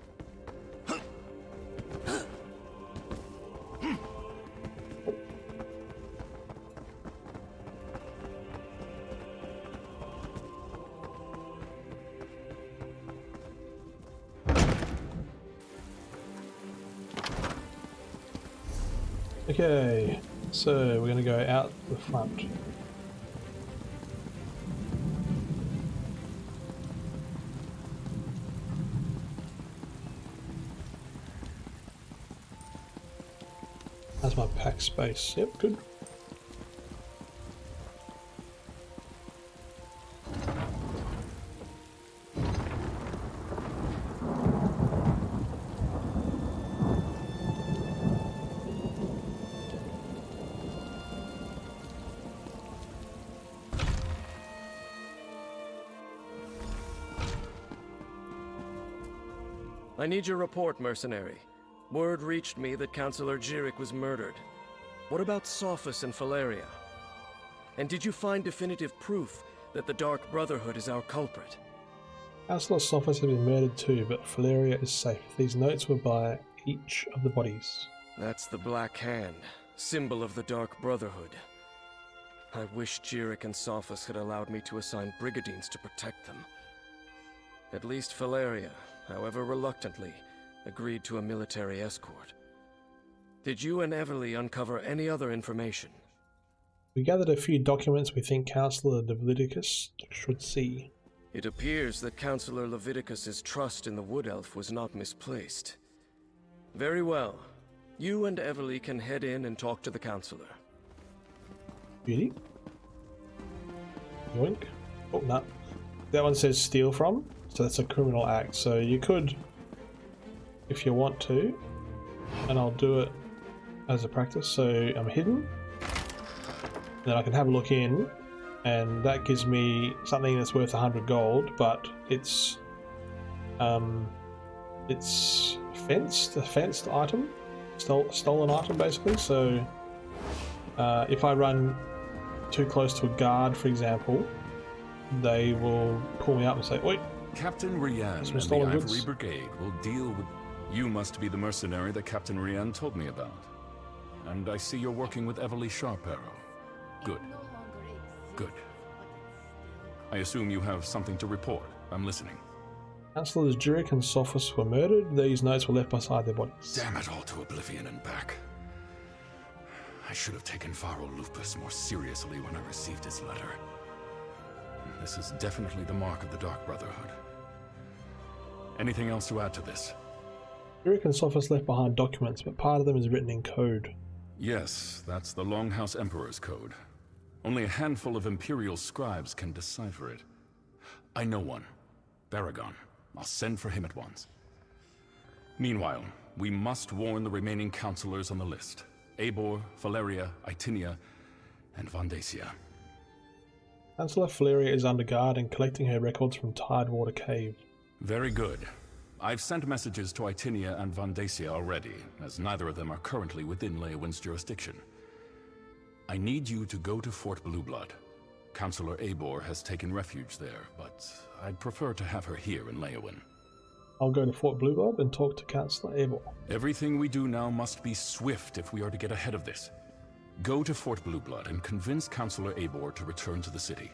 Okay, so we're going to go out the front. That's my pack space. Yep, good. I need your report, mercenary. Word reached me that Councillor Jirik was murdered. What about Sophus and Valeria? And did you find definitive proof that the Dark Brotherhood is our culprit? Councillor Sophus has been murdered too, but Valeria is safe. These notes were by each of the bodies. That's the Black Hand, symbol of the Dark Brotherhood. I wish Jirik and Sophus had allowed me to assign brigadines to protect them. At least Valeria, however reluctantly, agreed to a military escort. Did you and Everly uncover any other information? We gathered a few documents we think Councillor Leviticus should see. It appears that Councillor Leviticus's trust in the Wood Elf was not misplaced. Very well. You and Everly can head in and talk to the Councillor. Beauty. Yoink. Oh, no. That one says steal from, so that's a criminal act. So you could, if you want to, and I'll do it as a practice. So I'm hidden, then I can have a look in, and that gives me something that's worth 100 gold, but it's a fenced item, stolen item basically. So if I run too close to a guard, for example, they will pull me up and say, "Wait, Captain Rian and the Ivory Brigade will deal with..." You must be the mercenary that Captain Rian told me about. And I see you're working with Everly Sharparrow. Good. Good. I assume you have something to report. I'm listening. Councillors Jirik and Sophus were murdered. These notes were left beside their bodies. Damn it all to oblivion and back. I should have taken Varro Lupus more seriously when I received his letter. This is definitely the mark of the Dark Brotherhood. Anything else to add to this? Jirik and Sophus left behind documents, but part of them is written in code. Yes, that's the Longhouse Emperor's code. Only a handful of Imperial scribes can decipher it. I know one. Baragon. I'll send for him at once. Meanwhile, we must warn the remaining councillors on the list. Eivor, Valeria, Itinia, and Vandacia. Councillor Valeria is under guard and collecting her records from Tidewater Cave. Very good. I've sent messages to Itinia and Vandacia already, as neither of them are currently within Leyawiin's jurisdiction. I need you to go to Fort Blueblood. Councillor Eivor has taken refuge there, but I'd prefer to have her here in Leyawiin. I'll go to Fort Blueblood and talk to Councillor Eivor. Everything we do now must be swift if we are to get ahead of this. Go to Fort Blueblood and convince Councillor Eivor to return to the city.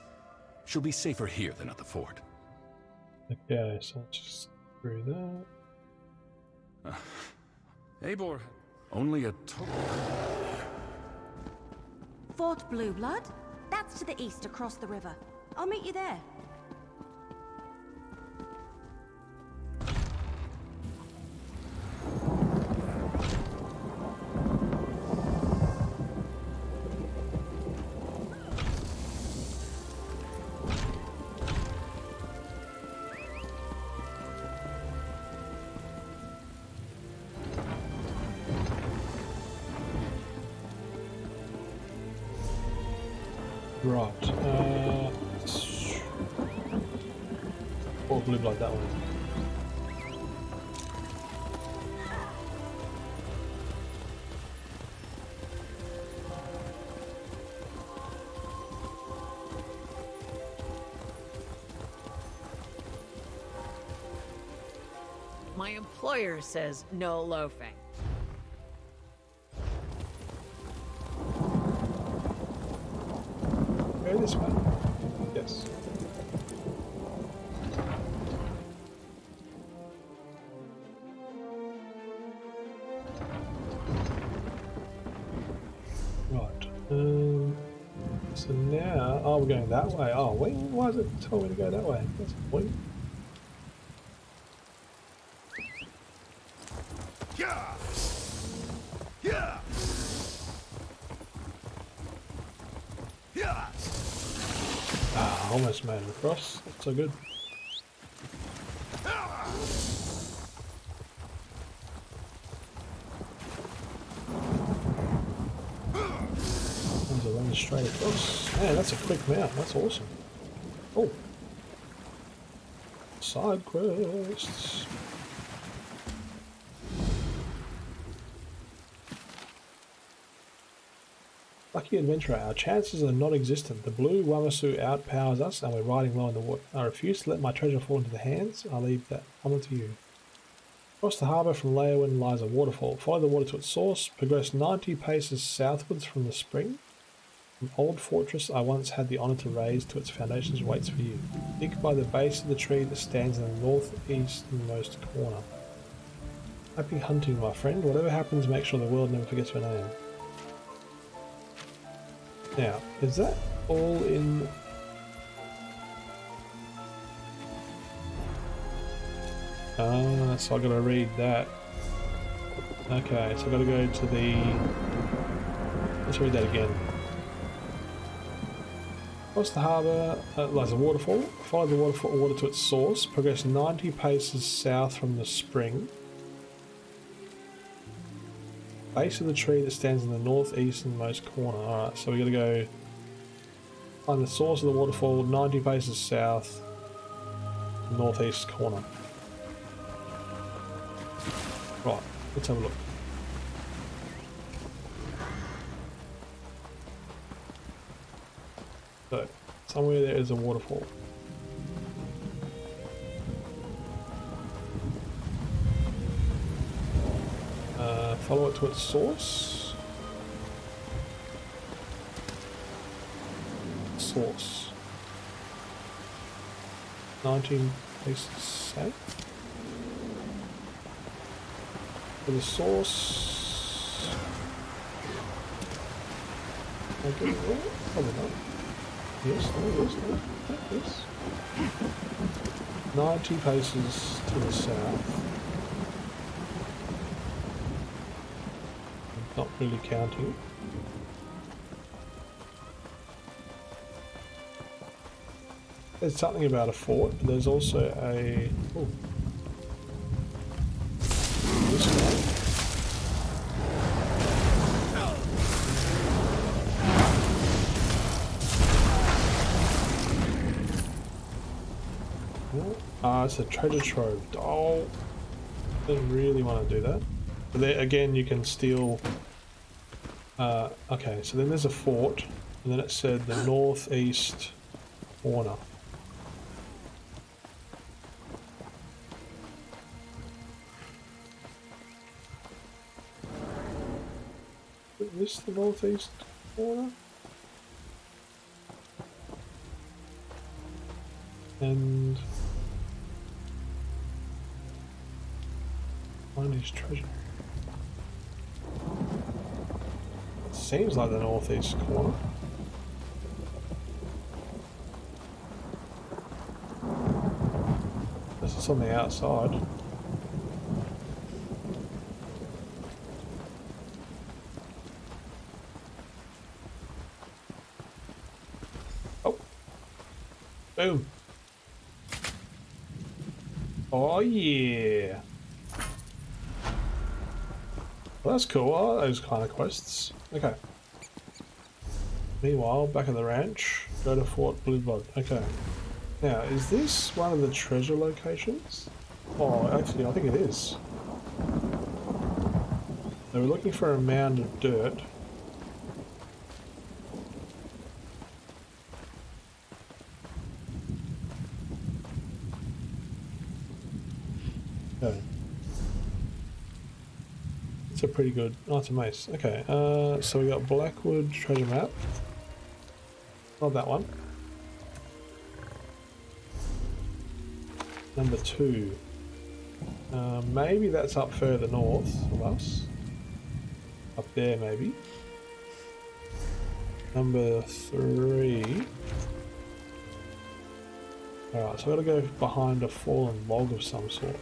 She'll be safer here than at the fort. Okay, so just through that. Eivor, only a total... Fort Blueblood? That's to the east across the river. I'll meet you there. Right. Or blue like that one. My employer says no loafing. Go this way. Yes. Right. So now, oh, we're going that way. Oh, wait, why does it tell me to go that way? That's the point. Yeah. Yeah. Yeah. Ah, almost made it across. That's so good. Running straight across. Man, that's a quick mount. That's awesome. Oh. Side quests. Lucky adventurer, our chances are non-existent. The blue Wamasu outpowers us and we're riding low in the water. I refuse to let my treasure fall into the hands. I leave that honor to you. Across the harbour from Leowin lies a waterfall. Follow the water to its source. Progress 90 paces southwards from the spring. An old fortress I once had the honour to raise to its foundations waits for you. Dig by the base of the tree that stands in the northeasternmost corner. Happy hunting, my friend. Whatever happens, make sure the world never forgets your name. Now, is that all in... Ah, so I've got to read that. Okay, so I've got to go to the... Let's read that again. Across the harbour lies a waterfall. Follow the water to its source. Progress 90 paces south from the spring. Base of the tree that stands in the northeasternmost corner. Alright, so we got to go find the source of the waterfall 90 paces south, northeast corner. Right, let's have a look. So, somewhere there is a waterfall. Follow it to its source. Source. 19 paces south. For the source. I'll get it right? Probably not. Yes, no, yes, no, yes. 90 paces to the south. Not really counting. There's something about a fort, but there's also a... Oh. This guy. Ah, it's a treasure trove. Oh, didn't really want to do that. But there again, you can steal. Okay, so then there's a fort, and then it said the northeast corner. Is this the northeast corner? And find his treasure. It seems like the northeast corner. This is on the outside. Oh. Boom. Oh yeah. Well, that's cool. I like those kind of quests. Okay. Meanwhile, back at the ranch, go to Fort Bloodbod. Okay. Now, is this one of the treasure locations? Oh, actually, I think it is. So we're looking for a mound of dirt. Okay. It's a pretty good... Oh, it's a mace. Okay, so we got Blackwood Treasure Map. Not that one. Number 2. Maybe that's up further north of us. Up there, maybe. Number 3. Alright, so I've got to go behind a fallen log of some sort.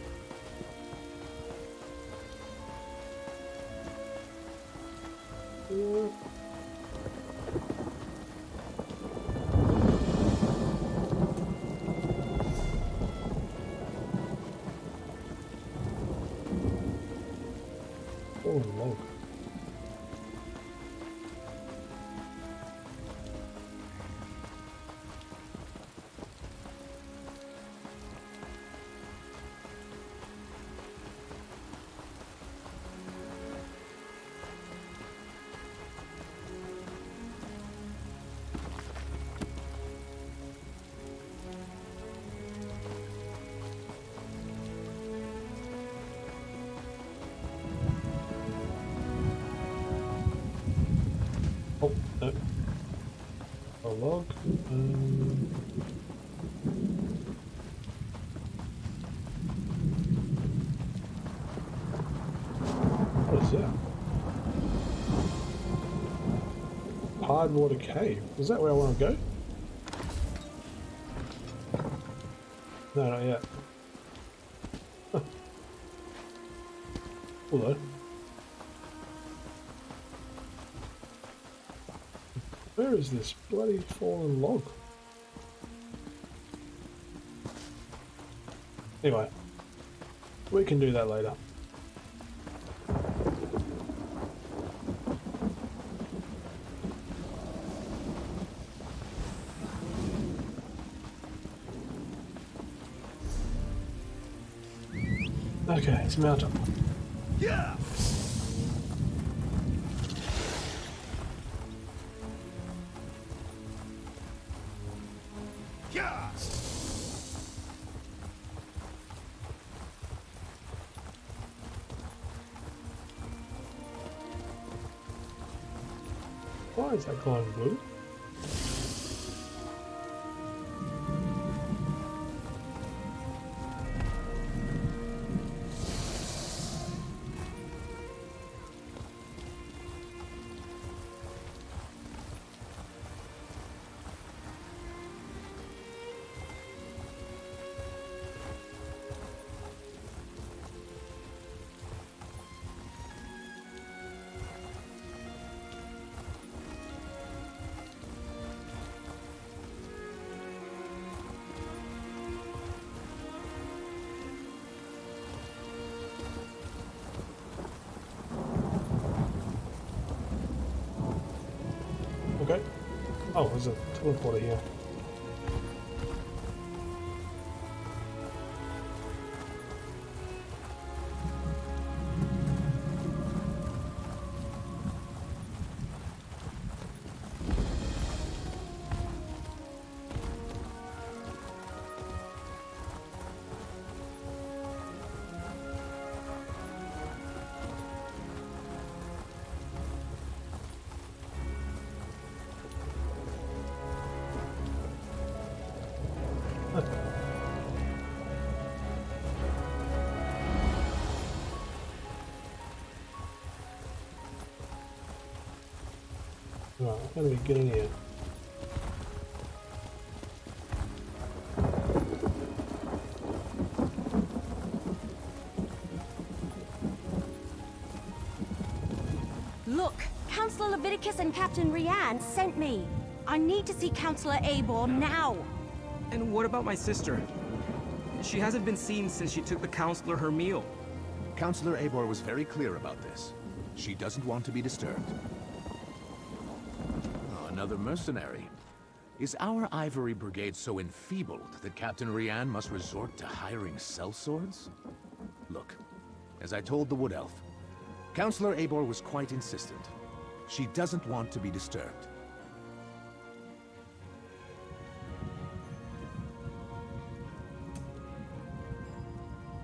Fallen log. Oh, no. A log. What is that? Tidewater Cave. Is that where I want to go? No, not yet. Huh. Although. Where is this bloody fallen log? Anyway, we can do that later. Okay, let's mount up. Yeah. Yeah. Why is that glowing blue? Okay. Oh, there's a teleporter here. Right, how do we get in here? Look, Councillor Leviticus and Captain Rianne sent me. I need to see Councillor Abor now. And what about my sister? She hasn't been seen since she took the Councillor her meal. Councillor Abor was very clear about this. She doesn't want to be disturbed. another mercenary. Is our Ivory Brigade so enfeebled that Captain Rian must resort to hiring sellswords? Look, as I told the Wood Elf, Counselor Eivor was quite insistent. She doesn't want to be disturbed.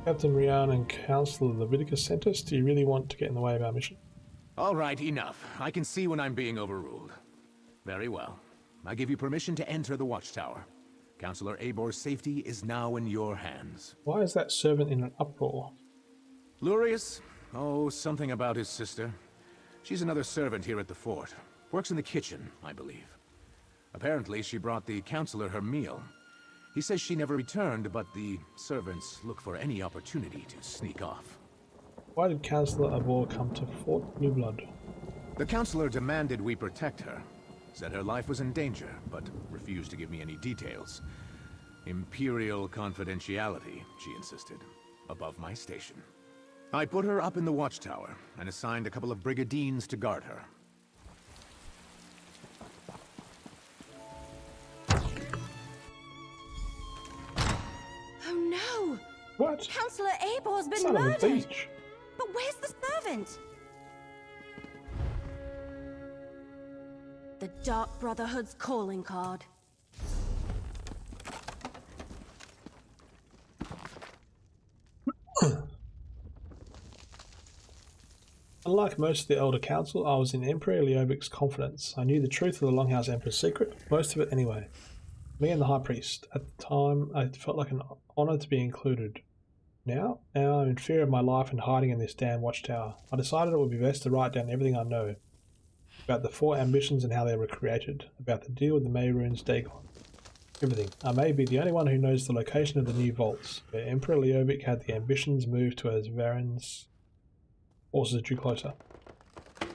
Captain Rian and Councillor Leviticus sent us. Do you really want to get in the way of our mission? All right, enough. I can see when I'm being overruled. Very well. I give you permission to enter the watchtower. Counselor Eivor's safety is now in your hands. Why is that servant in an uproar? Lurius? Oh, something about his sister. She's another servant here at the fort. Works in the kitchen, I believe. Apparently, she brought the counselor her meal. He says she never returned, but the servants look for any opportunity to sneak off. Why did Councillor Eivor come to Fort Blueblood? The counselor demanded we protect her. Said her life was in danger, but refused to give me any details. Imperial confidentiality, she insisted, above my station. I put her up in the watchtower, and assigned a couple of brigadines to guard her. Oh no! What? Counselor Eivor's been Son of a murdered! bitch. But where's the servant? The Dark Brotherhood's calling card. Unlike most of the Elder Council, I was in Emperor Leovic's confidence. I knew the truth of the Longhouse Emperor's secret, most of it anyway. Me and the High Priest. At the time, I felt like an honor to be included. Now I'm in fear of my life and hiding in this damn watchtower. I decided it would be best to write down everything I know. About the 4 ambitions and how they were created. About the deal with the Mehrunes Dagon. Everything. I may be the only one who knows the location of the new vaults, where Emperor Leovic had the ambitions moved to as Varen's forces drew closer.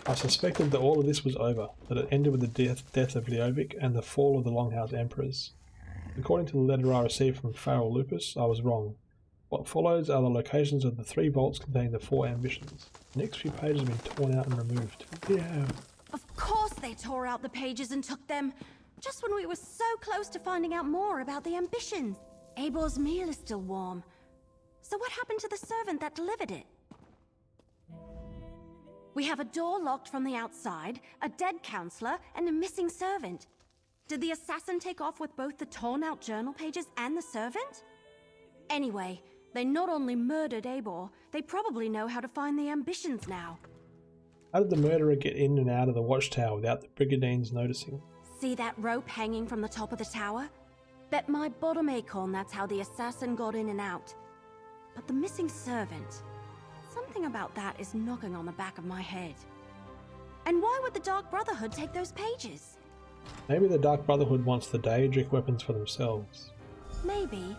I suspected that all of this was over, that it ended with the death of Leovic and the fall of the Longhouse Emperors. According to the letter I received from Farrell Lupus, I was wrong. What follows are the locations of the 3 vaults containing the 4 ambitions. The next few pages have been torn out and removed. Yeah. Of course they tore out the pages and took them, just when we were so close to finding out more about the ambitions. Eivor's meal is still warm. So what happened to the servant that delivered it? We have a door locked from the outside, a dead counselor, and a missing servant. Did the assassin take off with both the torn out journal pages and the servant? Anyway, they not only murdered Eivor, they probably know how to find the ambitions now. How did the murderer get in and out of the watchtower without the brigadines noticing? See that rope hanging from the top of the tower? Bet my bottom acorn that's how the assassin got in and out. But the missing servant... something about that is knocking on the back of my head. And why would the Dark Brotherhood take those pages? Maybe the Dark Brotherhood wants the Daedric weapons for themselves. Maybe.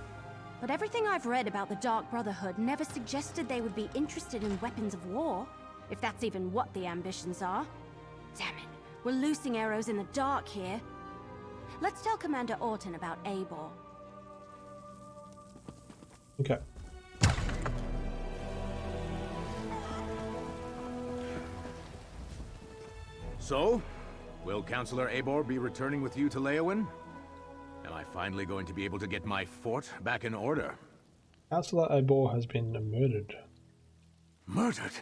But everything I've read about the Dark Brotherhood never suggested they would be interested in weapons of war. If that's even what the ambitions are. Damn it, we're loosing arrows in the dark here. Let's tell Commander Orton about Eivor. Okay. So, will Counselor Eivor be returning with you to Leowyn? Am I finally going to be able to get my fort back in order? Councillor Eivor has been murdered. Murdered?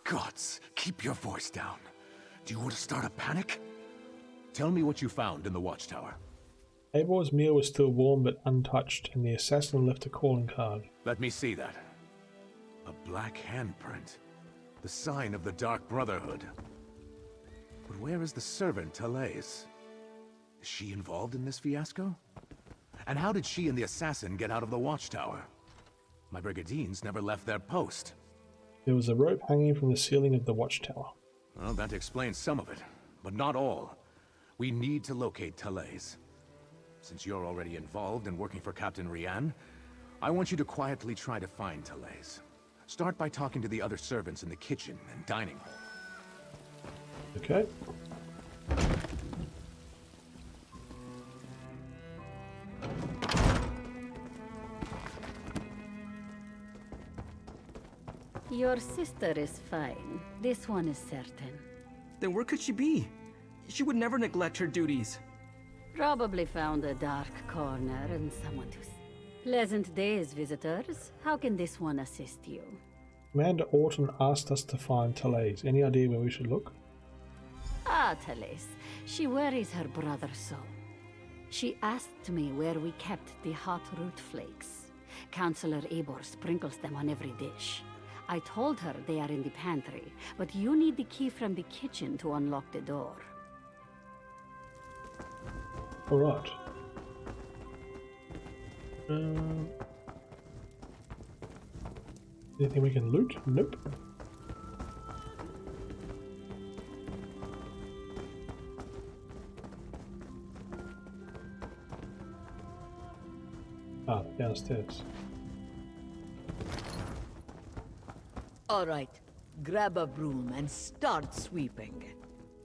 Gods, keep your voice down. Do you want to start a panic? Tell me what you found in the watchtower. Eivor's meal was still warm but untouched, and the assassin left a calling card. Let me see that. A black handprint. The sign of the Dark Brotherhood. But where is the servant, Talais? Is she involved in this fiasco? And how did she and the assassin get out of the watchtower? My brigadines never left their post. There was a rope hanging from the ceiling of the watchtower. Well, that explains some of it, but not all. We need to locate Talais. Since you're already involved and working for Captain Rian, I want you to quietly try to find Talais. Start by talking to the other servants in the kitchen and dining hall. Okay. Your sister is fine. This one is certain. Then where could she be? She would never neglect her duties. Probably found a dark corner and someone to... Pleasant days, visitors. How can this one assist you? Commander Orton asked us to find Talais. Any idea where we should look? Ah, Talais. She worries her brother so. She asked me where we kept the hot root flakes. Counselor Eibor sprinkles them on every dish. I told her they are in the pantry, but you need the key from the kitchen to unlock the door. Alright. Anything we can loot? Nope. Ah, downstairs. All right, grab a broom and start sweeping.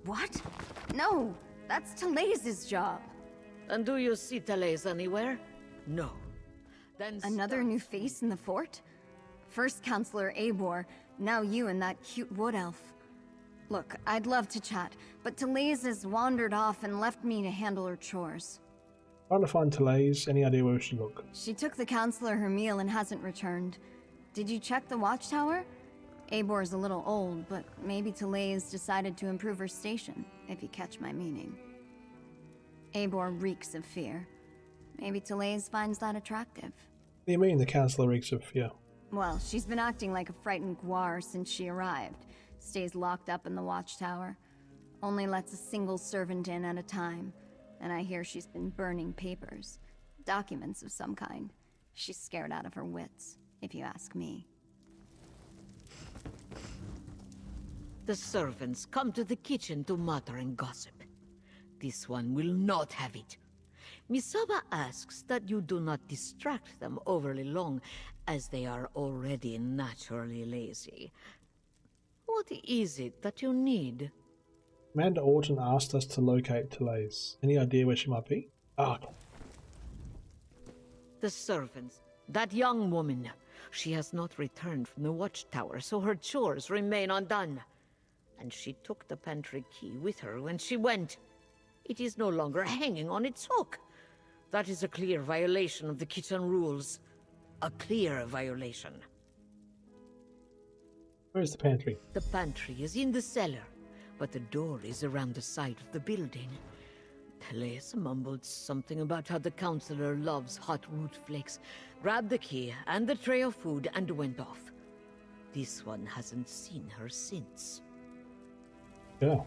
What? No, that's Talais's job. And do you see Talais anywhere? No. Then Another new face in the fort? First Counselor Eibor, now you and that cute wood elf. Look, I'd love to chat, but Talais has wandered off and left me to handle her chores. Trying to find Talais. Any idea where we should look? She took the Counselor her meal and hasn't returned. Did you check the watchtower? Eibor's a little old, but maybe Talais decided to improve her station, if you catch my meaning. Eibor reeks of fear. Maybe Talais finds that attractive. What do you mean the Councillor reeks of fear? Well, she's been acting like a frightened guar since she arrived. Stays locked up in the watchtower. Only lets a single servant in at a time. And I hear she's been burning papers. Documents of some kind. She's scared out of her wits, if you ask me. the servants come to the kitchen to mutter and gossip. This one will not have it. Misaba asks that you do not distract them overly long, as they are already naturally lazy. What is it that you need? Commander Orton asked us to locate Talais. Any idea where she might be? Ah. The servants. That young woman. She has not returned from the watchtower, so her chores remain undone. And she took the pantry key with her when she went. It is no longer hanging on its hook. That is a clear violation of the kitchen rules. A clear violation. Where's the pantry? The pantry is in the cellar, but the door is around the side of the building. Talais mumbled something about how the counselor loves hot root flakes, grabbed the key and the tray of food and went off. This one hasn't seen her since. Yeah.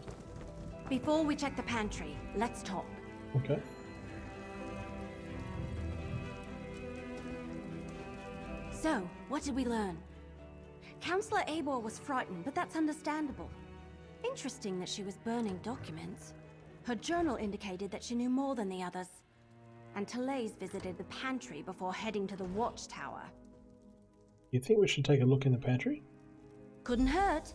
Before we check the pantry, let's talk. Okay. So, what did we learn? Counselor Eibor was frightened, but that's understandable. Interesting that she was burning documents. Her journal indicated that she knew more than the others. And Talais visited the pantry before heading to the watchtower. You think we should take a look in the pantry? Couldn't hurt.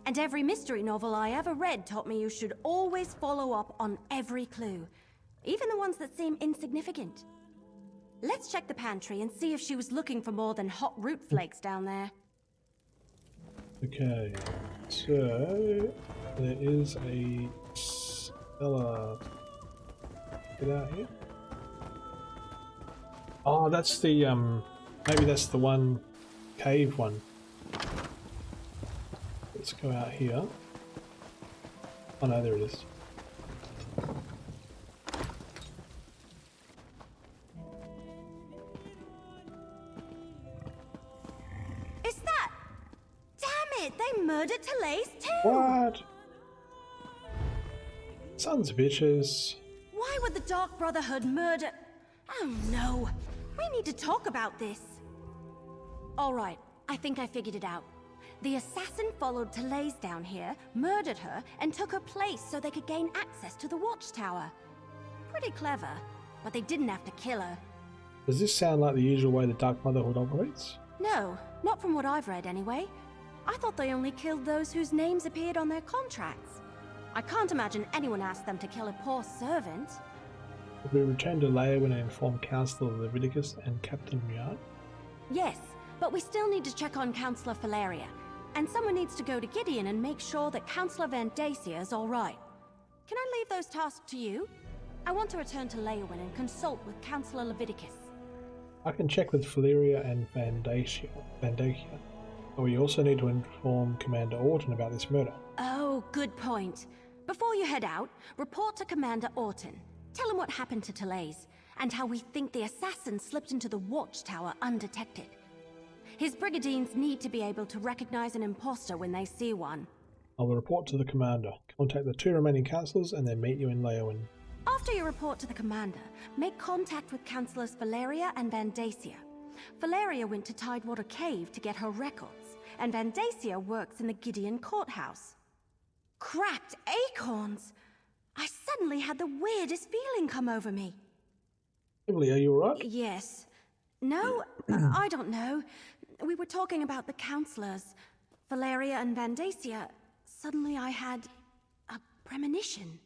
And every mystery novel I ever read taught me you should always follow up on every clue, even the ones that seem insignificant. Let's check the pantry and see if she was looking for more than hot root flakes down there. Okay, so there is a cellar. Get out here. Oh, that's the maybe that's the one cave one. Let's go out here. Oh no, there it is. Is that? Damn it! They murdered Talais too! What? Sons of bitches. Why would the Dark Brotherhood murder? Oh no! We need to talk about this. Alright, I think I figured it out. The assassin followed Talais down here, murdered her, and took her place so they could gain access to the watchtower. Pretty clever, but they didn't have to kill her. Does this sound like the usual way the Dark Brotherhood operates? No, not from what I've read anyway. I thought they only killed those whose names appeared on their contracts. I can't imagine anyone asked them to kill a poor servant. We returned to Leia when I informed Councillor Leviticus and Captain Ryan. Yes, but we still need to check on Councillor Valeria. And someone needs to go to Gideon and make sure that Councillor Van Dacia is alright. Can I leave those tasks to you? I want to return to Leowyn and consult with Councillor Leviticus. I can check with Valeria and Vandacia. But we also need to inform Commander Orton about this murder. Oh, good point. Before you head out, report to Commander Orton. Tell him what happened to Therese, and how we think the assassin slipped into the watchtower undetected. His brigadiers need to be able to recognize an imposter when they see one. I will report to the Commander. Contact the 2 remaining councillors and then meet you in Leowyn. After you report to the Commander, make contact with Councillors Valeria and Vandacia. Valeria went to Tidewater Cave to get her records, and Vandacia works in the Gideon Courthouse. Cracked acorns! I suddenly had the weirdest feeling come over me. Emily, are you alright? Yes. No, I don't know. We were talking about the councillors, Valeria and Vandacia. Suddenly I had a premonition.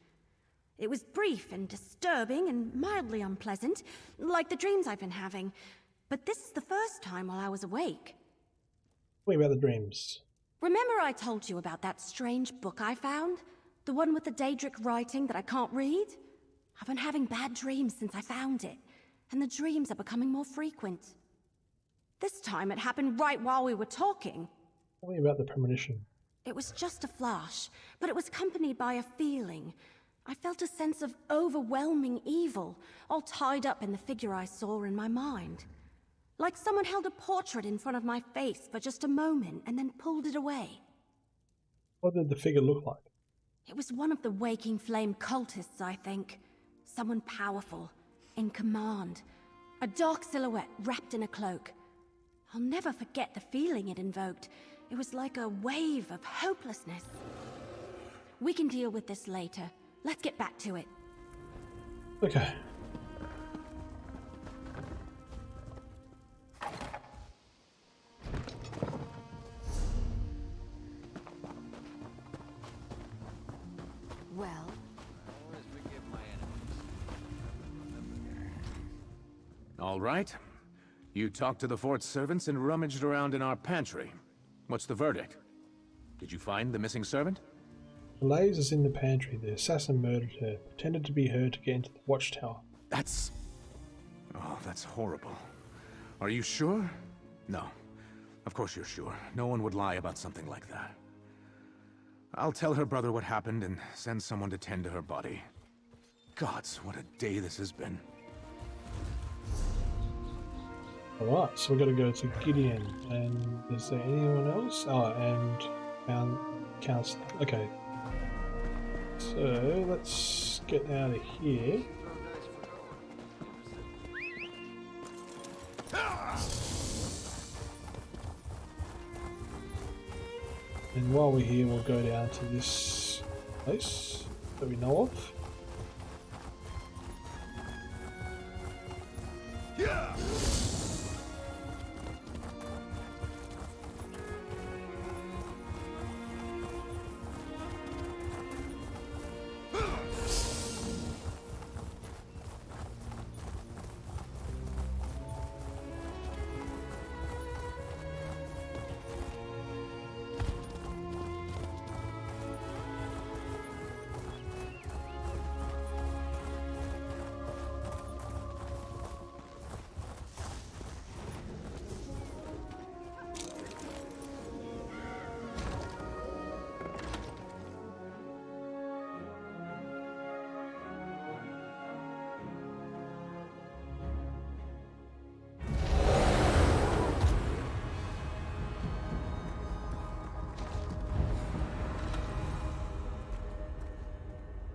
It was brief and disturbing and mildly unpleasant, like the dreams I've been having. But this is the first time while I was awake. Tell me about the dreams. Remember I told you about that strange book I found? The one with the Daedric writing that I can't read? I've been having bad dreams since I found it, and the dreams are becoming more frequent. This time it happened right while we were talking. Tell me about the premonition. It was just a flash, but it was accompanied by a feeling. I felt a sense of overwhelming evil, all tied up in the figure I saw in my mind. Like someone held a portrait in front of my face for just a moment and then pulled it away. What did the figure look like? It was one of the Waking Flame cultists, I think. Someone powerful, in command. A dark silhouette wrapped in a cloak. I'll never forget the feeling it invoked. It was like a wave of hopelessness. We can deal with this later. Let's get back to it. Okay. Well, all right. You talked to the fort's servants and rummaged around in our pantry. What's the verdict? Did you find the missing servant? Therese is in the pantry. The assassin murdered her, pretended to be her to get into the watchtower. That's... oh, that's horrible. Are you sure? No. Of course you're sure. No one would lie about something like that. I'll tell her brother what happened and send someone to tend to her body. Gods, what a day this has been. Alright, so we've got to go to Gideon. And is there anyone else? Oh, and found Counselor. Okay. So, let's get out of here. And while we're here, we'll go down to this place that we know of. Yeah.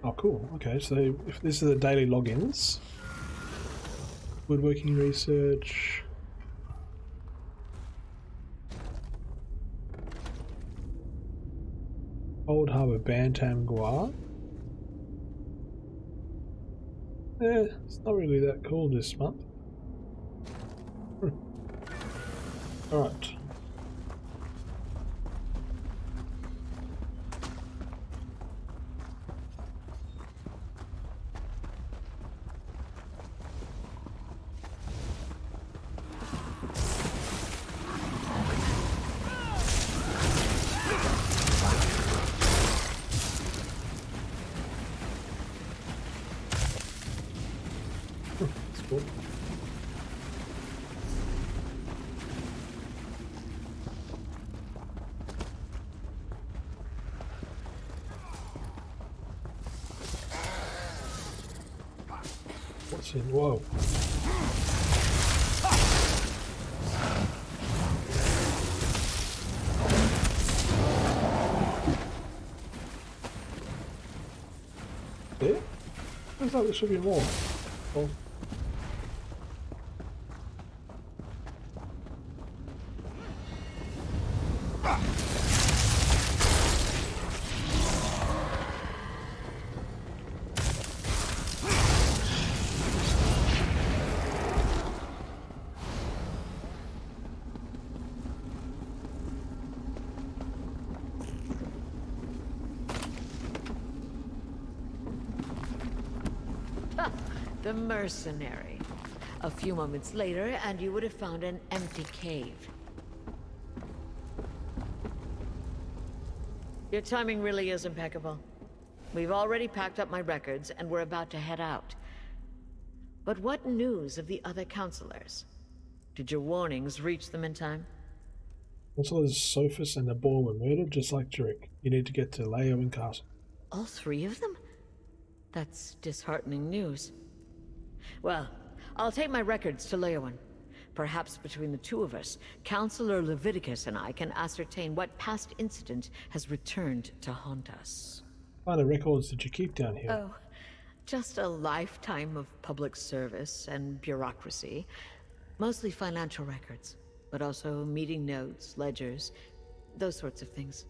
Oh, cool. Okay, so if this is the daily logins, woodworking research, Old Harbour Bantam Guar. It's not really that cool this month. Alright. Cool. What's in? Whoa. There? Looks like there should be more. Oh. The mercenary. A few moments later, and you would have found an empty cave. Your timing really is impeccable. We've already packed up my records, and we're about to head out. But what news of the other counselors? Did your warnings reach them in time? Also, there's Sophus and the boy were murdered, just like Jurek. You need to get to Leowen Castle. All three of them? That's disheartening news. Well, I'll take my records to Leowen. Perhaps between the two of us, Counselor Leviticus and I can ascertain what past incident has returned to haunt us. What kind of records did you keep down here? Oh, just a lifetime of public service and bureaucracy. Mostly financial records, but also meeting notes, ledgers, those sorts of things.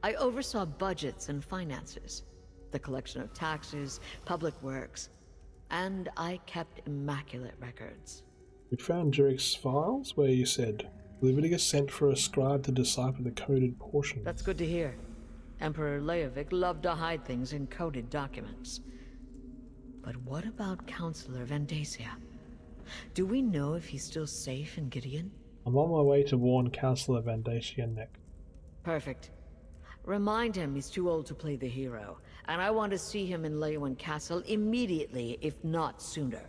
I oversaw budgets and finances, the collection of taxes, public works, and I kept immaculate records. We found Jurek's files where you said Leviticus sent for a scribe to decipher the coded portions. That's good to hear. Emperor Leovic loved to hide things in coded documents. But what about Counselor Vandacia? Do we know if he's still safe in Gideon? I'm on my way to warn Counselor Vandacia next. Perfect. Remind him he's too old to play the hero, and I want to see him in Leowen Castle immediately, if not sooner.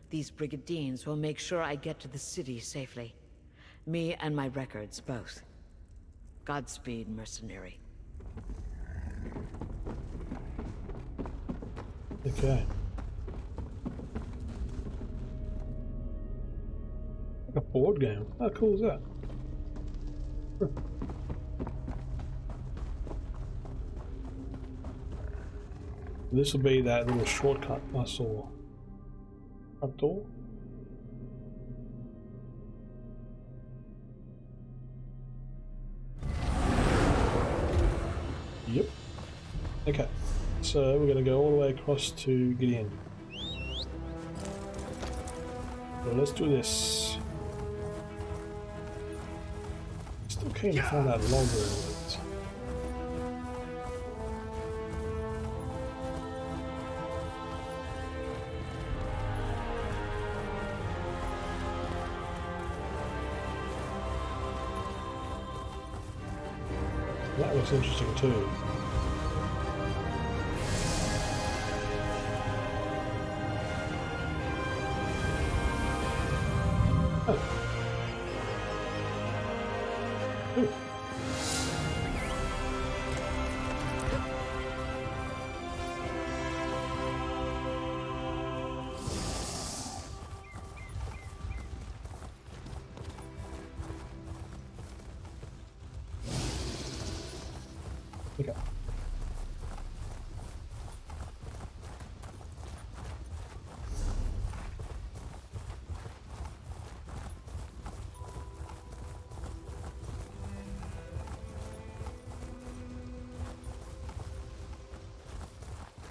These Brigadines will make sure I get to the city safely. Me and my records, both. Godspeed, mercenary. Okay. Like a board game. How cool is that? This will be that little shortcut I saw. Front door. Yep. Okay. So we're going to go all the way across to Gideon. So let's do this. Still keen to find that logger. That looks interesting too. Oh. Ooh. Okay.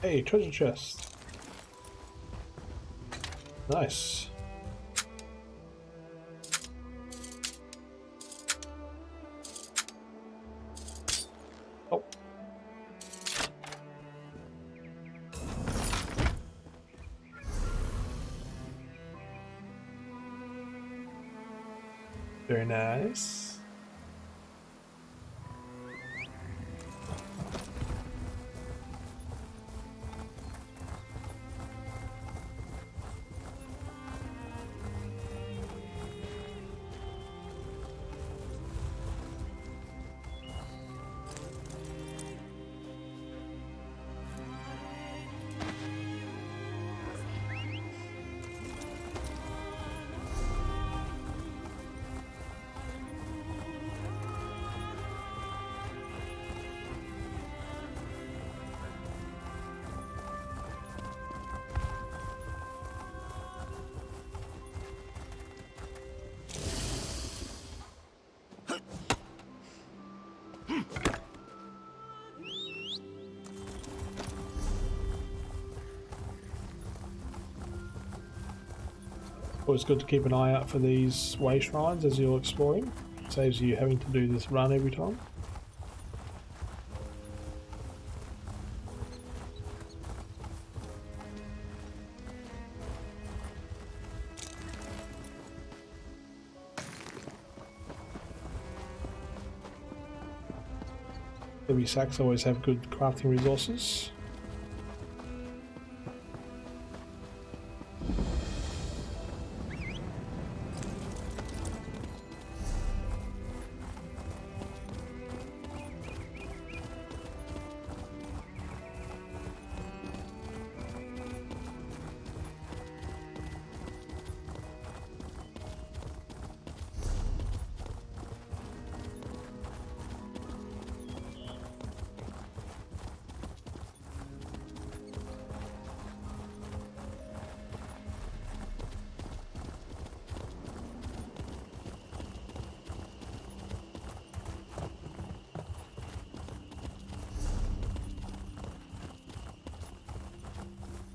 Hey, treasure chest. Nice. Oh. Very nice. Always good to keep an eye out for these way shrines as you're exploring. Saves you having to do this run every time. Heavy sacks always have good crafting resources.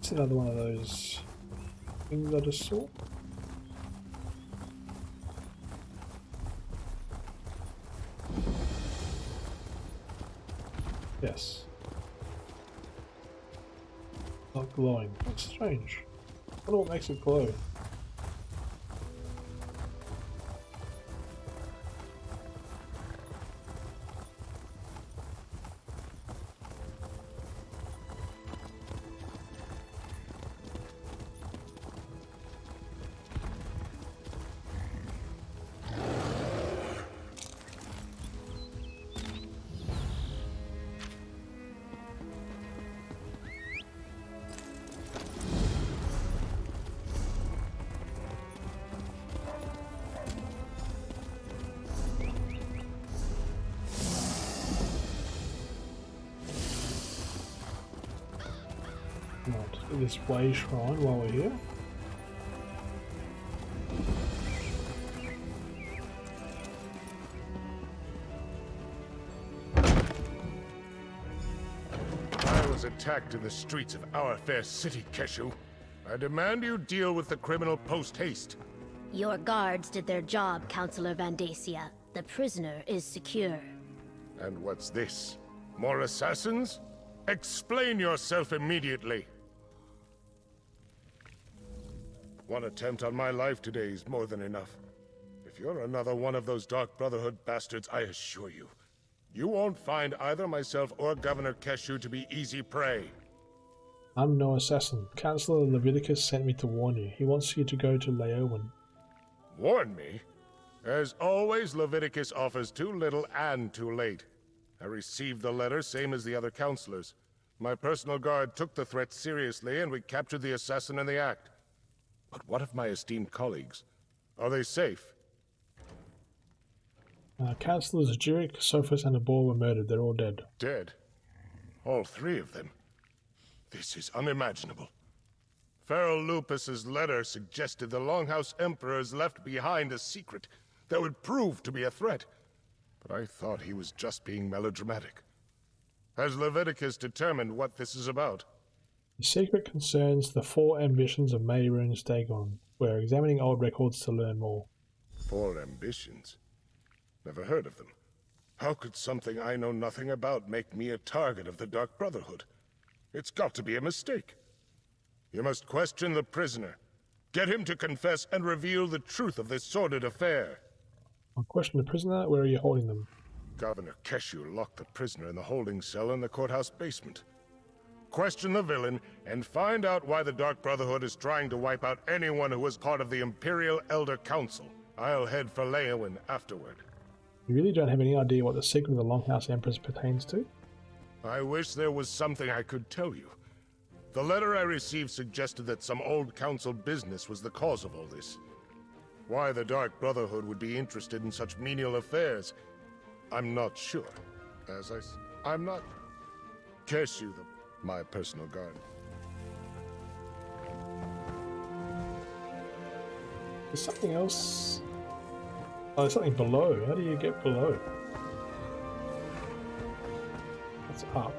It's another one of those things I just saw. Yes. Not glowing. That's strange. I wonder what makes it glow. This way shrine while we're here. I was attacked in the streets of our fair city, Keshu. I demand you deal with the criminal post-haste. Your guards did their job, Counselor Vandacia. The prisoner is secure. And what's this? More assassins? Explain yourself immediately. One attempt on my life today is more than enough. If you're another one of those Dark Brotherhood bastards, I assure you, you won't find either myself or Governor Keshu to be easy prey. I'm no assassin. Counselor Leviticus sent me to warn you. He wants you to go to Leowen. Warn me? As always, Leviticus offers too little and too late. I received the letter, same as the other counselors. My personal guard took the threat seriously, and we captured the assassin in the act. But what of my esteemed colleagues? Are they safe? Councillors Jurek, Sophus, and Abor were murdered. They're all dead. Dead? All three of them? This is unimaginable. Feral Lupus's letter suggested the Longhouse Emperors left behind a secret that would prove to be a threat. But I thought he was just being melodramatic. Has Leviticus determined what this is about? The secret concerns the 4 ambitions of Mehrunes Dagon. We're examining old records to learn more. 4 ambitions? Never heard of them. How could something I know nothing about make me a target of the Dark Brotherhood? It's got to be a mistake. You must question the prisoner. Get him to confess and reveal the truth of this sordid affair. I'll question the prisoner. Where are you holding them? Governor Keshu locked the prisoner in the holding cell in the courthouse basement. Question the villain, and find out why the Dark Brotherhood is trying to wipe out anyone who was part of the Imperial Elder Council. I'll head for Leowen afterward. You really don't have any idea what the secret of the Longhouse Empress pertains to? I wish there was something I could tell you. The letter I received suggested that some old council business was the cause of all this. Why the Dark Brotherhood would be interested in such menial affairs, I'm not sure. I'm not Keshu, my personal guard. There's something else. Oh, there's something below. How do you get below? That's up.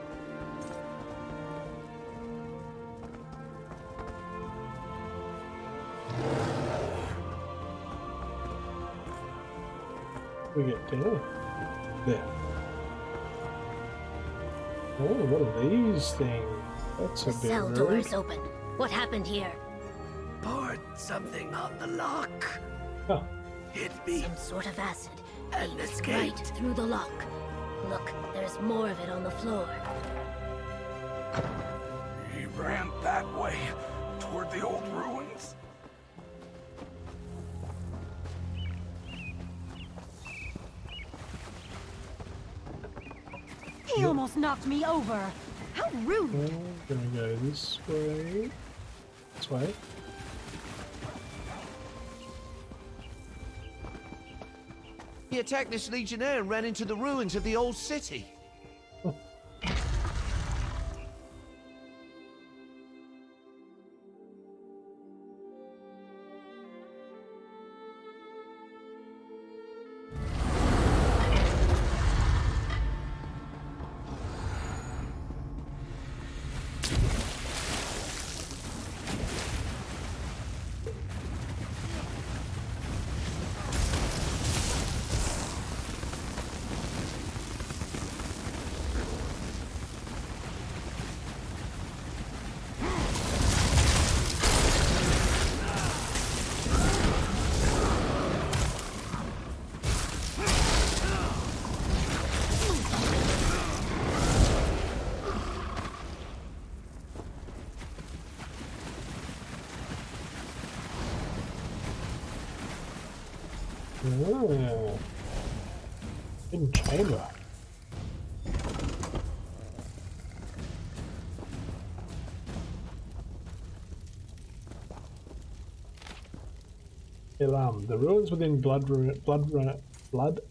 We get down. There. Oh, what are these things? That's a The bit cell rude. door is open. What happened here? Poured something on the lock. Huh. Hit me. Some sort of acid. And Leaked escaped. right through the lock. Look, there's more of it on the floor. He ran that way, toward the old ruins. He almost knocked me over. How rude! I'm gonna go this way. This way. He attacked this legionnaire and ran into the ruins of the old city. Oh. Hidden chamber. Alarm. The ruins within Blood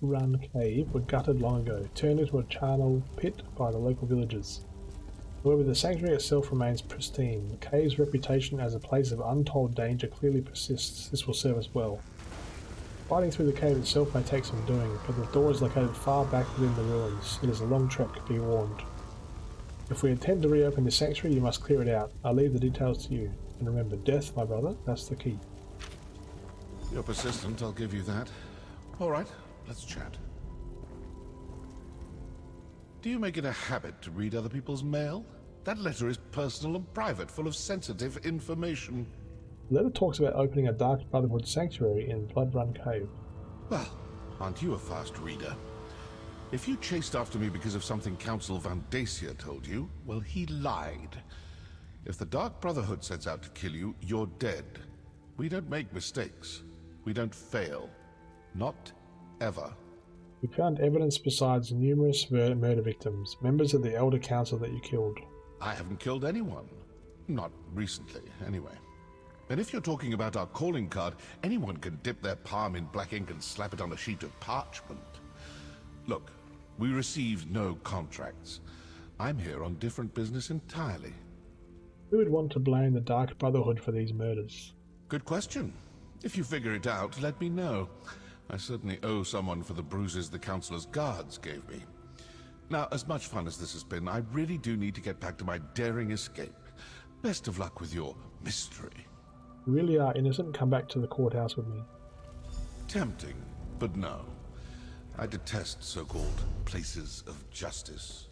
Run Cave were gutted long ago, turned into a charnel pit by the local villagers. However, the sanctuary itself remains pristine. The cave's reputation as a place of untold danger clearly persists. This will serve us well. Fighting through the cave itself may take some doing, but the door is located far back within the ruins. It is a long trek, be warned. If we intend to reopen the sanctuary, you must clear it out. I'll leave the details to you. And remember, death, my brother, that's the key. You're persistent, I'll give you that. All right, let's chat. Do you make it a habit to read other people's mail? That letter is personal and private, full of sensitive information. The letter talks about opening a Dark Brotherhood sanctuary in Blood Run Cave. Well, aren't you a fast reader? If you chased after me because of something Council Van Dacia told you, well, he lied. If the Dark Brotherhood sets out to kill you, you're dead. We don't make mistakes. We don't fail. Not ever. We found evidence besides numerous murder victims, members of the Elder Council that you killed. I haven't killed anyone. Not recently, anyway. And if you're talking about our calling card, anyone can dip their palm in black ink and slap it on a sheet of parchment. Look, we received no contracts. I'm here on different business entirely. Who would want to blame the Dark Brotherhood for these murders? Good question. If you figure it out, let me know. I certainly owe someone for the bruises the Councilor's guards gave me. Now, as much fun as this has been, I really do need to get back to my daring escape. Best of luck with your mystery. You really are innocent, come back to the courthouse with me. Tempting, but no. I detest so-called places of justice.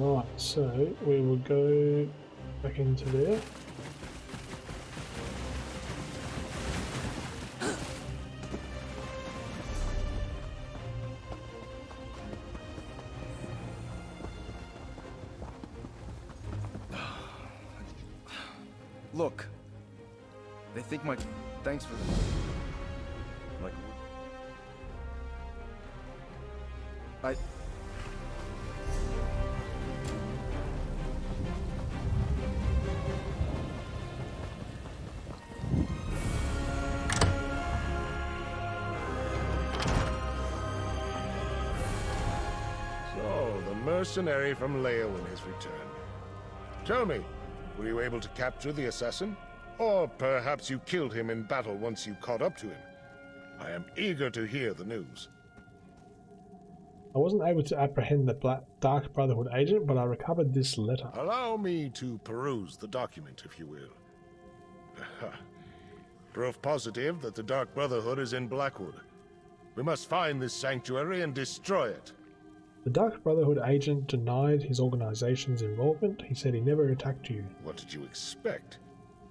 Alright, so we will go back into there. Look. They think my... Thanks for the... Like... I... mercenary from Leowin has returned. Tell me, were you able to capture the assassin? Or perhaps you killed him in battle once you caught up to him? I am eager to hear the news. I wasn't able to apprehend the Dark Brotherhood agent, but I recovered this letter. Allow me to peruse the document, if you will. Proof positive that the Dark Brotherhood is in Blackwood. We must find this sanctuary and destroy it. The Dark Brotherhood agent denied his organization's involvement. He said he never attacked you. What did you expect?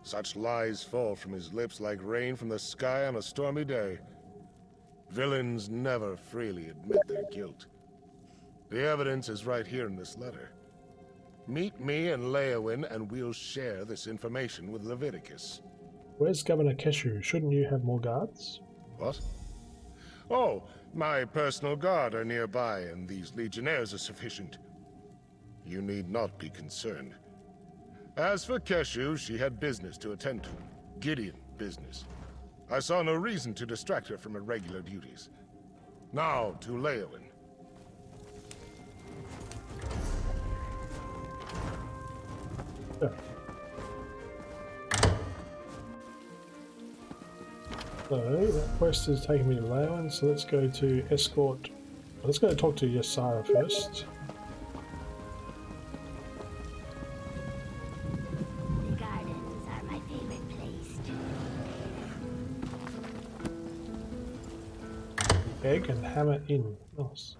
Such lies fall from his lips like rain from the sky on a stormy day. Villains never freely admit their guilt. The evidence is right here in this letter. Meet me in Leowin and we'll share this information with Leviticus. Where's Governor Keshu? Shouldn't you have more guards? What? Oh, my personal guard are nearby and these legionnaires are sufficient. You need not be concerned. As for Keshu, she had business to attend to. Gideon business. I saw no reason to distract her from her regular duties. Now to Leowin. Yeah. So that quest is taking me to Leowin, so let's go to escort. Let's go talk to Ysara first. The gardens are my favorite place. Egg and hammer in. Nice.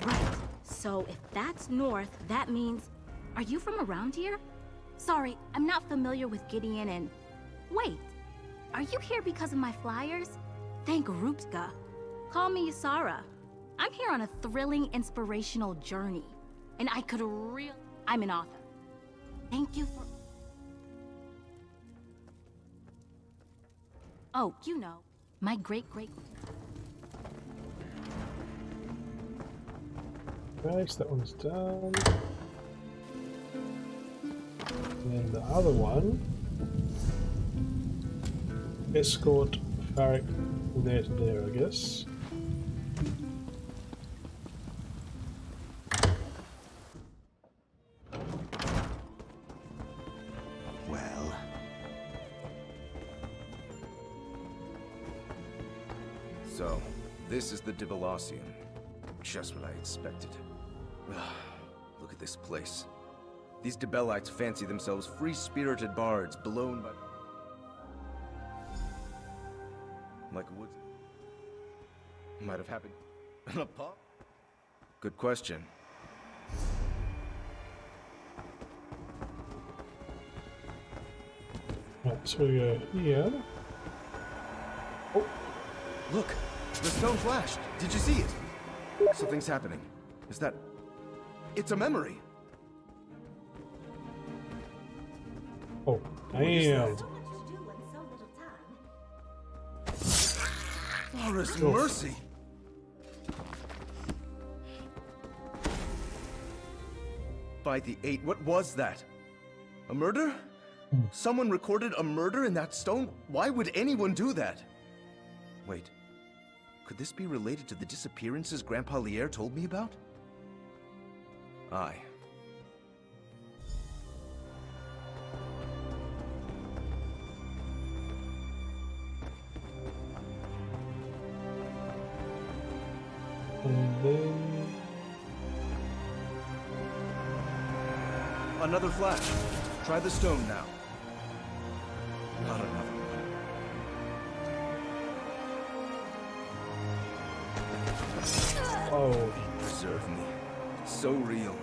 Right. So if that's north, that means... Are you from around here? Sorry, I'm not familiar with Gideon and... Wait. Are you here because of my flyers? Thank Rupska. Call me Ysara. I'm here on a thrilling, inspirational journey. And I could really... I'm an author. Thank you for... Oh, you know. My great-great... Nice, that one's done. And then the other one... Escort Farrick from there to there, I guess. Well... So, this is the Dibelosium. Just what I expected. Look at this place. These Dibellites fancy themselves free-spirited bards blown by... Like a woods... Might have happened in a pub? Good question. Right, so we go here. Oh! Look! The stone flashed! Did you see it? Something's happening. Is that... It's a memory! Oh, damn! Horus mercy! By the eight, what was that? A murder? Someone recorded a murder in that stone? Why would anyone do that? Wait, could this be related to the disappearances Grandpa Lier told me about? Aye. And then... Another flash. Try the stone now. Not another one. Oh. Preserve me. So real.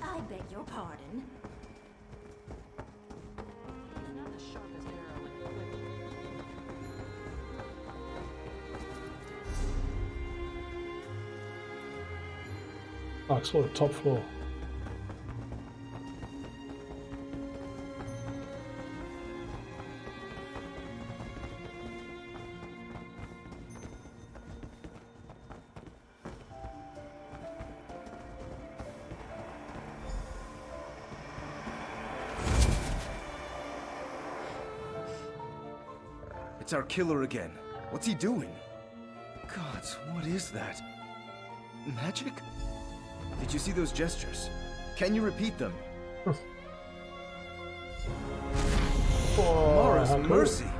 I beg your pardon. Oh, explore the top floor. It's our killer again. What's he doing? Gods, what is that? Magic? Did you see those gestures? Can you repeat them? Mara's mercy!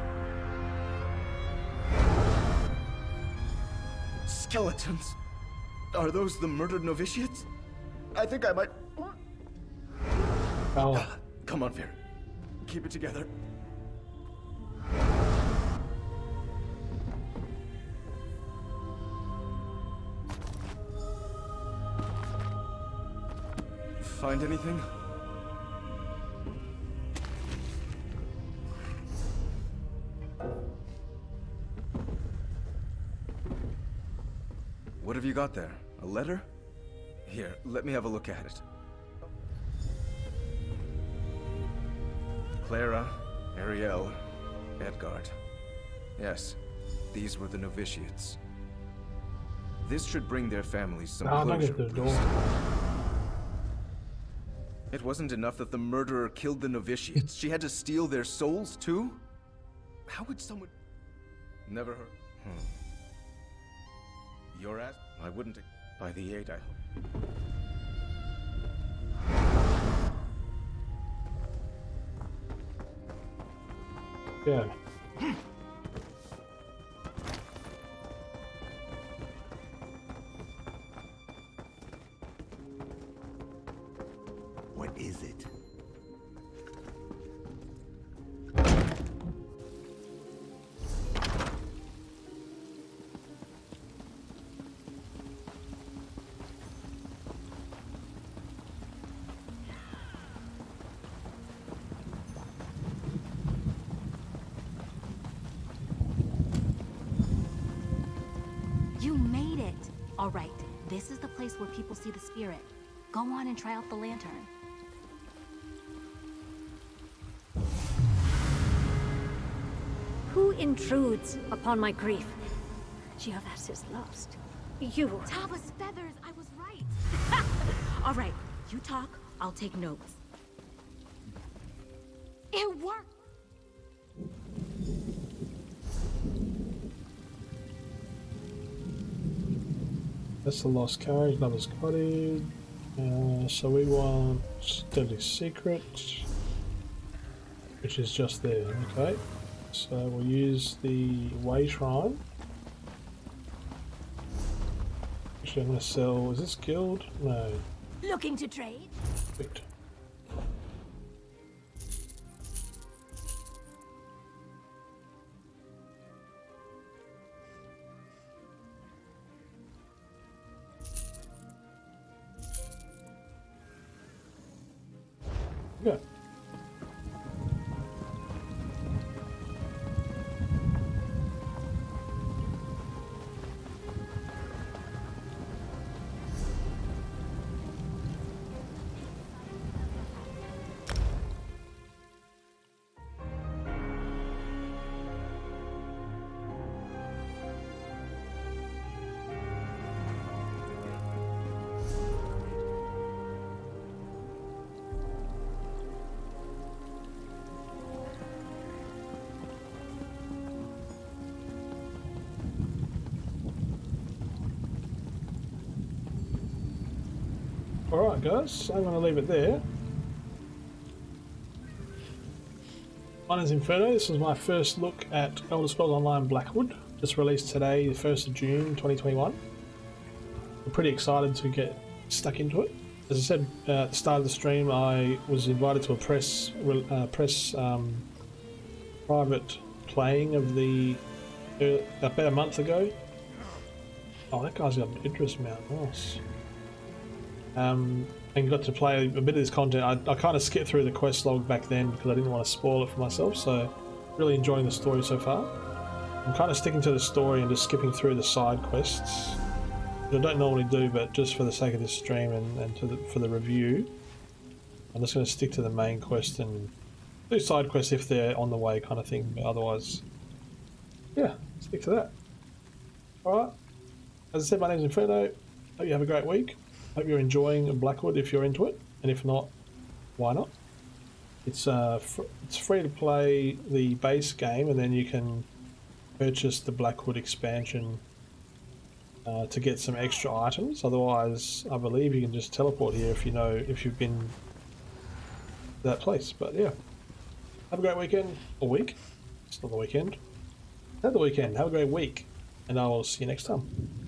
Skeletons? Are those the murdered novitiates? I think I might... Oh. Come on, Fear. Keep it together. Find anything? What have you got there? A letter? Here, let me have a look at it. Clara, Ariel, Edgard. Yes, these were the novitiates. This should bring their families some closure. It wasn't enough that the murderer killed the novitiates. She had to steal their souls too? How would someone... Never heard... Your ass? I wouldn't... By the 8, I hope. Yeah. What is it? You made it! Alright, this is the place where people see the spirit. Go on and try out the lantern. Who intrudes upon my grief? Geovas is lost. You. Tava's feathers, I was right! Alright, you talk, I'll take notes. It worked! That's the Lost Carriage, Lover's Cottage. So we want Deadly Secret, which is just there, okay. So we'll use the Way Shrine. Actually, I'm going to sell, is this guild? No. Looking to trade? Perfect. Yeah. Alright guys, I'm going to leave it there. My name's Inferno, this was my first look at Elder Scrolls Online Blackwood, just released today, the 1st of June 2021. I'm pretty excited to get stuck into it. As I said at the start of the stream, I was invited to a private playing of the about a month ago. Oh, that guy's got an interest mount, nice. And got to play a bit of this content. I kind of skipped through the quest log back then because I didn't want to spoil it for myself, so really enjoying the story so far. I'm kind of sticking to the story and just skipping through the side quests, which I don't normally do, but just for the sake of this stream and for the review, I'm just going to stick to the main quest and do side quests if they're on the way kind of thing, but otherwise, yeah, stick to that. Alright, as I said, my name's Inferno. Hope you have a great week. Hope you're enjoying Blackwood if you're into it, and if not, why not? It's free to play the base game, and then you can purchase the Blackwood expansion to get some extra items. Otherwise, I believe you can just teleport here if you've been to that place. But yeah, have a great weekend or week. It's not the weekend. Have the weekend. Have a great week, and I will see you next time.